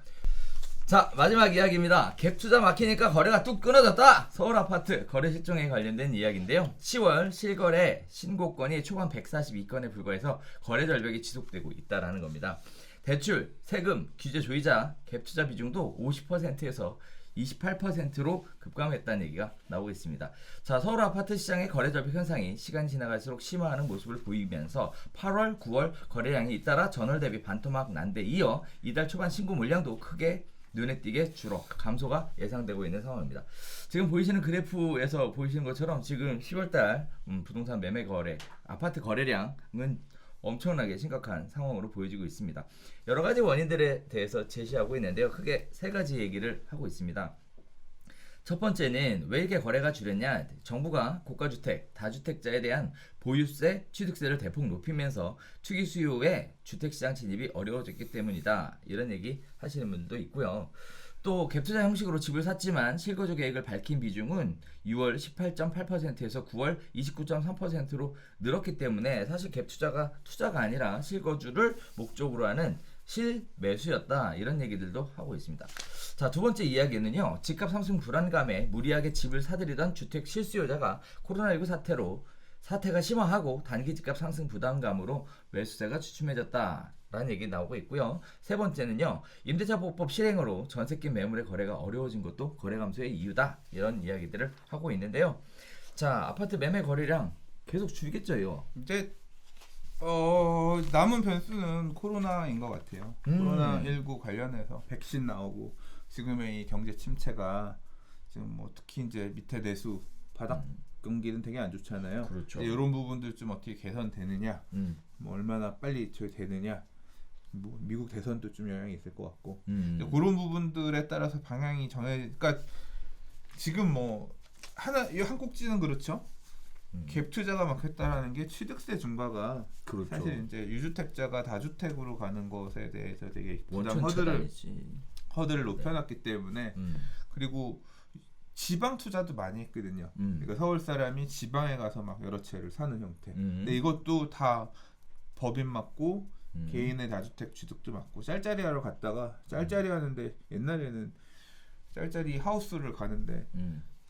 자, 마지막 이야기입니다. 갭 투자 막히니까 거래가 뚝 끊어졌다. 서울 아파트 거래 실종에 관련된 이야기인데요. 10월 실거래 신고건이 초반 142건에 불과해서 거래 절벽이 지속되고 있다라는 겁니다. 대출, 세금, 규제 조이자, 갭 투자 비중도 50%에서 28%로 급감했다는 얘기가 나오고 있습니다. 자, 서울 아파트 시장의 거래 절벽 현상이 시간이 지나갈수록 심화하는 모습을 보이면서 8월, 9월 거래량이 잇따라 전월 대비 반토막 난 데 이어 이달 초반 신고 물량도 크게 눈에 띄게 줄어 감소가 예상되고 있는 상황입니다. 지금 보이시는 그래프에서 보이시는 것처럼 지금 10월달 부동산 매매 거래, 아파트 거래량은 엄청나게 심각한 상황으로 보여지고 있습니다. 여러 가지 원인들에 대해서 제시하고 있는데요. 크게 세 가지 얘기를 하고 있습니다. 첫 번째는 왜 이렇게 거래가 줄였냐? 정부가 고가주택, 다주택자에 대한 보유세, 취득세를 대폭 높이면서 투기 수요에 주택시장 진입이 어려워졌기 때문이다. 이런 얘기 하시는 분도 있고요. 또 갭투자 형식으로 집을 샀지만 실거주 계획을 밝힌 비중은 6월 18.8%에서 9월 29.3%로 늘었기 때문에 사실 갭투자가 투자가 아니라 실거주를 목적으로 하는 실매수였다. 이런 얘기들도 하고 있습니다. 자, 두 번째 이야기는요. 집값 상승 불안감에 무리하게 집을 사들이던 주택 실수요자가 코로나19 사태가 심화하고 단기 집값 상승 부담감으로 매수세가 주춤해졌다. 라는 얘기 나오고 있고요. 세 번째는요. 임대차 보호법 실행으로 전세금 매물의 거래가 어려워진 것도 거래 감소의 이유다. 이런 이야기들을 하고 있는데요. 자, 아파트 매매 거래량 계속 줄겠죠, 이거. 이제 남은 변수는 코로나인 것 같아요. 코로나19 관련해서 백신 나오고 지금의 이 경제 침체가 지금 뭐 특히 이제 밑에 내수 바닥 경기는 되게 안 좋잖아요. 그렇죠. 이런 부분들 좀 어떻게 개선되느냐, 뭐 얼마나 빨리 되느냐, 뭐 미국 대선도 좀 영향이 있을 것 같고 그런 부분들에 따라서 방향이 그러니까 지금 뭐 이 한국지는 그렇죠. 갭 투자가 막혔다라는 게 취득세 증가가 그렇죠. 사실 이제 유주택자가 다주택으로 가는 것에 대해서 되게 부담 원천 허들을 높여놨기 때문에 그리고 지방 투자도 많이 했거든요. 그러니까 서울 사람이 지방에 가서 막 여러 채를 사는 형태. 근데 이것도 다 법인 맞고 개인의 다주택 취득도 맞고 짤짤이 하러 갔다가 짤짤이 하는데 옛날에는 짤짤이 하우스를 가는데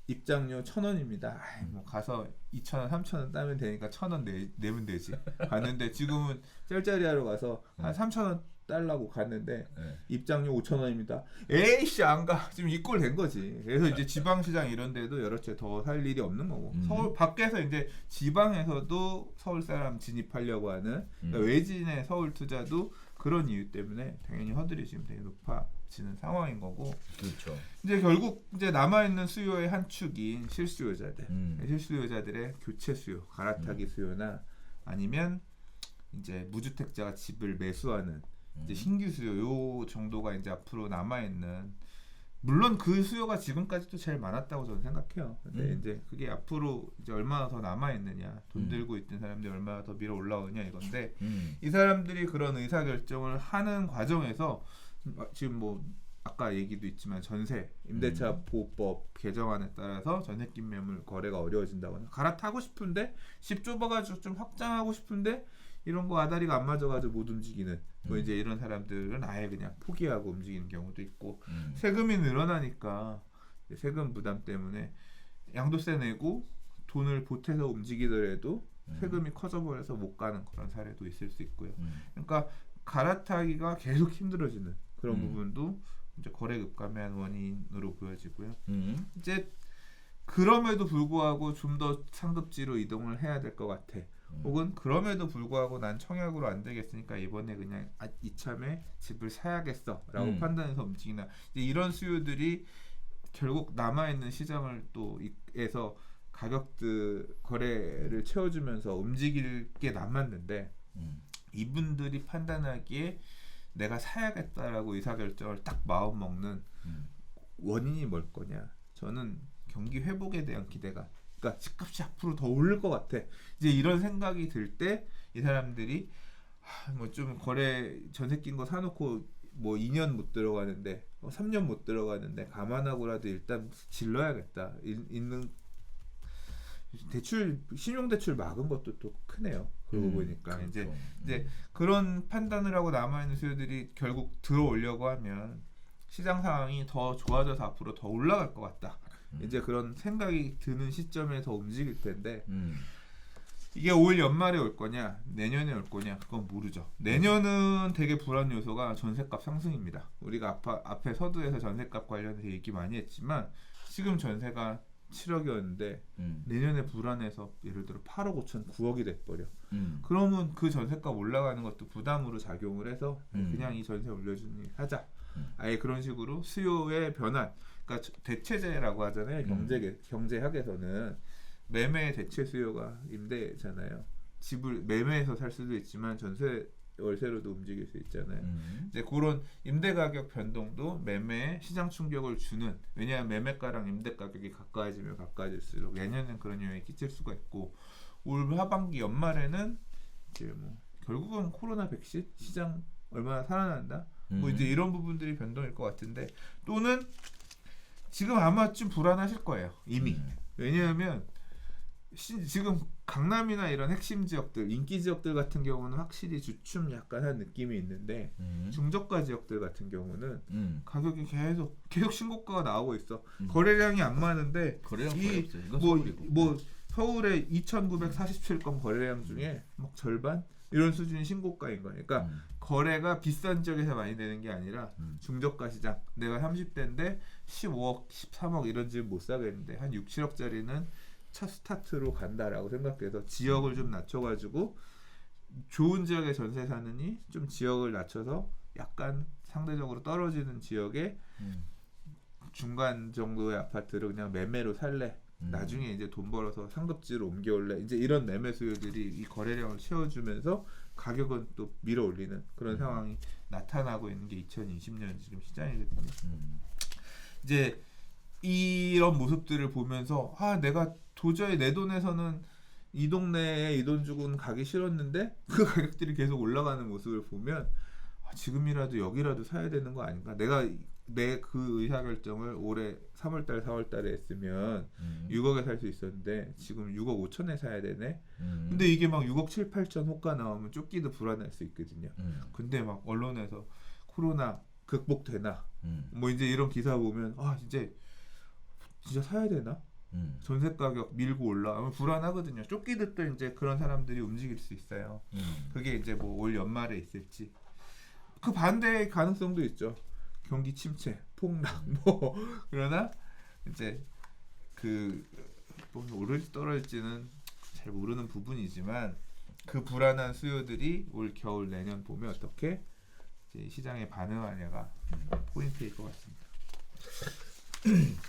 입장료 1,000원입니다. 뭐 가서 2,000원, 3,000원 따면 되니까 1,000원 내면 되지. 갔는데 지금은 짤짤이 하러 가서 한 3,000원 달라고 갔는데 입장료 5,000원입니다. 에이씨 안 가. 지금 이 꼴 된 거지. 그래서 이제 지방시장 이런 데도 여러 채 더 살 일이 없는 거고 서울 밖에서 이제 지방에서도 서울 사람 진입하려고 하는 그러니까 외진의 서울 투자도 그런 이유 때문에 당연히 허들이 지금 되게 높아지는 상황인 거고. 그렇죠. 이제 결국 이제 남아 있는 수요의 한 축인 실수요자들, 실수요자들의 교체 수요, 갈아타기 수요나 아니면 이제 무주택자가 집을 매수하는 이제 신규 수요 요 정도가 이제 앞으로 남아 있는. 물론 그 수요가 지금까지도 제일 많았다고 저는 생각해요. 근데 이제 그게 앞으로 이제 얼마나 더 남아 있느냐, 돈 들고 있던 사람들이 얼마나 더 밀어 올라오느냐 이건데 이 사람들이 그런 의사 결정을 하는 과정에서 지금 뭐 아까 얘기도 있지만 전세 임대차 보호법 개정안에 따라서 전세낌 매물 거래가 어려워진다거나 갈아타고 싶은데 집 좁아가지고 좀 확장하고 싶은데 이런 거 아다리가 안 맞아가지고 못 움직이는 뭐 이제 이런 사람들은 아예 그냥 포기하고 움직이는 경우도 있고 세금이 늘어나니까 세금 부담 때문에 양도세 내고 돈을 보태서 움직이더라도 세금이 커져버려서 못 가는 그런 사례도 있을 수 있고요. 그러니까 갈아타기가 계속 힘들어지는 그런 부분도 이제 거래 급감의 한 원인으로 보여지고요. 이제 그럼에도 불구하고 좀 더 상급지로 이동을 해야 될 것 같아. 혹은 그럼에도 불구하고 난 청약으로 안 되겠으니까 이번에 그냥 이참에 집을 사야겠어라고 판단해서 움직이나 이제 이런 수요들이 결국 남아있는 시장을 또 에서 가격들 거래를 채워주면서 움직일 게 남았는데 이분들이 판단하기에 내가 사야겠다라고 의사결정을 딱 마음 먹는 원인이 뭘 거냐. 저는 경기 회복에 대한 기대가 그러니까 집값이 앞으로 더 오를 것 같아. 이제 이런 생각이 들 때 이 사람들이 뭐 좀 거래 전세 낀 거 사놓고 뭐 2년 못 들어가는데 3년 못 들어가는데 감안하고라도 일단 질러야겠다. 있는 대출 신용대출 막은 것도 또 크네요. 그러고 보니까 그렇죠. 이제 그런 판단을 하고 남아 있는 수요들이 결국 들어오려고 하면 시장 상황이 더 좋아져서 앞으로 더 올라갈 것 같다. 이제 그런 생각이 드는 시점에 더 움직일 텐데 이게 올 연말에 올 거냐 내년에 올 거냐 그건 모르죠. 내년은 되게 불안 요소가 전셋값 상승입니다. 우리가 앞에 서두에서 전셋값 관련해서 얘기 많이 했지만 지금 전세가 7억이었는데 내년에 불안해서 예를 들어 8억 5천 9억이 돼버려. 그러면 그 전셋값 올라가는 것도 부담으로 작용을 해서 그냥 이 전세 올려주는 일 하자. 아예 그런 식으로 수요의 변환, 그러니까 대체제라고 하잖아요. 경제학에서는 매매 대체 수요가 임대잖아요. 집을 매매해서 살 수도 있지만 전세 월세로도 움직일 수 있잖아요. 이제 그런 임대 가격 변동도 매매에 시장 충격을 주는. 왜냐하면 매매가랑 임대 가격이 가까워지면 가까워질수록 내년엔 그런 영향이 끼칠 수가 있고 올 하반기 연말에는 이제 뭐 결국은 코로나 백신 시장 얼마나 살아난다. 뭐 이제 이런 부분들이 변동일 것 같은데 또는 지금 아마 좀 불안하실 거예요. 이미. 왜냐하면 지금 강남이나 이런 핵심 지역들, 인기 지역들 같은 경우는 확실히 주춤 약간 한 느낌이 있는데 중저가 지역들 같은 경우는 가격이 계속 신고가가 나오고 있어. 거래량이 안 많은데 뭐 서울의 2,947건 거래량 중에 막 절반 이런 수준의 신고가인 거예요. 그러니까 거래가 비싼 지역에서 많이 되는 게 아니라 중저가 시장. 내가 30대인데 15억, 13억 이런 집 못 사겠는데 한 6, 7억짜리는 첫 스타트로 간다라고 생각해서 지역을 좀 낮춰가지고 좋은 지역에 전세 사느니 좀 지역을 낮춰서 약간 상대적으로 떨어지는 지역에 중간 정도의 아파트를 그냥 매매로 살래. 나중에 이제 돈 벌어서 상급지로 옮겨올래. 이제 이런 매매 수요들이 이 거래량을 채워주면서 가격은 또 밀어 올리는 그런 상황이 나타나고 있는 게 2020년 지금 시장이거든요. 이제 이런 모습들을 보면서 내가 도저히 내 돈에서는 이 동네에 이 돈 주고는 가기 싫었는데 그 가격들이 계속 올라가는 모습을 보면 지금이라도 여기라도 사야 되는 거 아닌가? 내가 내 그 의사결정을 올해 3월달 4월달에 했으면 6억에 살 수 있었는데 지금 6억 5천에 사야 되네. 근데 이게 막 6억 7, 8천 호가 나오면 쫓기도 불안할 수 있거든요. 근데 막 언론에서 코로나 극복되나 뭐 이제 이런 기사 보면 이제 진짜 사야 되나? 전세 가격 밀고 올라가면 불안하거든요. 쫓기듯 이제 그런 사람들이 움직일 수 있어요. 그게 이제 뭐 올 연말에 있을지. 그 반대의 가능성도 있죠. 경기 침체, 폭락 뭐 그러나 이제 뭐 오를지 떨어질지는 잘 모르는 부분이지만 그 불안한 수요들이 올 겨울 내년 봄에 어떻게 이제 시장에 반응하냐가 포인트일 것 같습니다.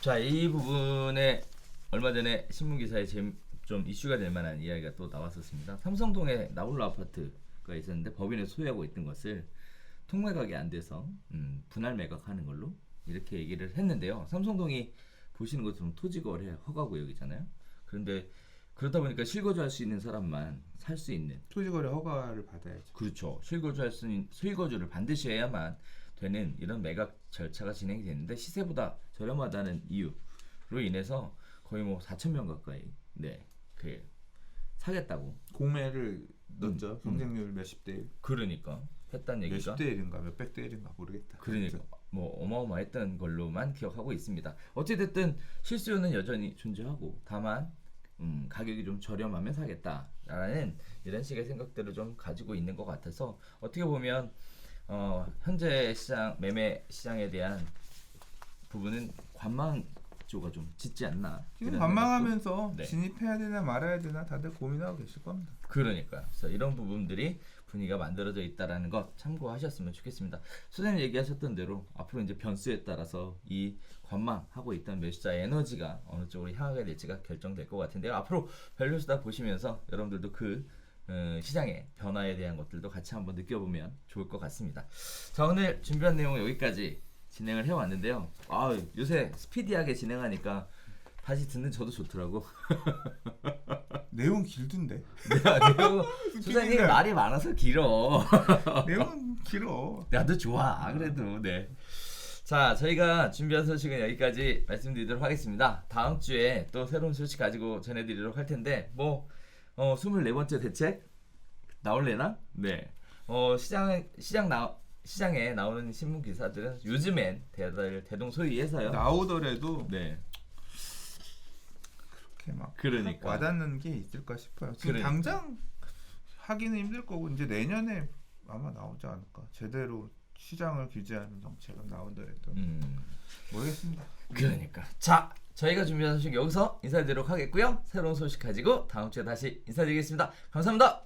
자, 이 부분에 얼마 전에 신문 기사에 좀 이슈가 될 만한 이야기가 또 나왔었습니다. 삼성동에 나홀로 아파트가 있었는데 법인을 소유하고 있던 것을 통매각이 안 돼서 분할 매각하는 걸로 이렇게 얘기를 했는데요. 삼성동이 보시는 것처럼 토지거래 허가구역이잖아요. 그런데 그렇다 보니까 실거주할 수 있는 사람만 살 수 있는 토지거래 허가를 받아야죠. 그렇죠. 실거주를 반드시 해야만 되는 이런 매각 절차가 진행이 되는데 시세보다 저렴하다는 이유로 인해서 거의 뭐 4,000명 가까이 사겠다고 공매를 넣었죠. 경쟁률 몇십 대 1. 그러니까 했단 얘기가 몇십 대 1인가 몇백 대 1인가 모르겠다. 그러니까 뭐 어마어마했던 걸로만 기억하고 있습니다. 어찌됐든 실수요는 여전히 존재하고 다만 가격이 좀 저렴하면 사겠다라는 이런 식의 생각들을 좀 가지고 있는 것 같아서 어떻게 보면 현재 매매 시장에 대한 부분은 관망조가 좀 짙지 않나. 지금 관망하면서 진입해야 되나 말아야 되나 다들 고민하고 계실 겁니다. 그러니까요. 그래서 이런 부분들이 분위기가 만들어져 있다라는 것 참고하셨으면 좋겠습니다. 소장님 얘기하셨던 대로 앞으로 이제 변수에 따라서 이 관망하고 있던 매수자의 에너지가 어느 쪽으로 향하게 될지가 결정될 것 같은데요. 앞으로 밸류수다 보시면서 여러분들도 그 시장의 변화에 대한 것들도 같이 한번 느껴보면 좋을 것 같습니다. 자, 오늘 준비한 내용 여기까지 진행을 해왔는데요. 요새 스피디하게 진행하니까 다시 듣는 저도 좋더라고. 내용 길던데. 내용 소장님 말이 많아서 길어. 내용 길어. 나도 좋아. 그래도 네. 자, 저희가 준비한 소식은 여기까지 말씀드리도록 하겠습니다. 다음 주에 또 새로운 소식 가지고 전해드리도록 할 텐데 24번째 대책 나올래나? 네. 시장에 나오는 신문 기사들은 요즘엔 대동소이해서요. 나오더라도 그렇게 막 그러니까 와닿는 게 있을까 싶어요. 지금 당장 하기는 힘들 거고 이제 내년에 아마 나오지 않을까. 제대로 시장을 규제하는 정책은 나오더라도 모르겠습니다. 그러니까 자, 저희가 준비한 소식 여기서 인사드리도록 하겠고요. 새로운 소식 가지고 다음 주에 다시 인사드리겠습니다. 감사합니다.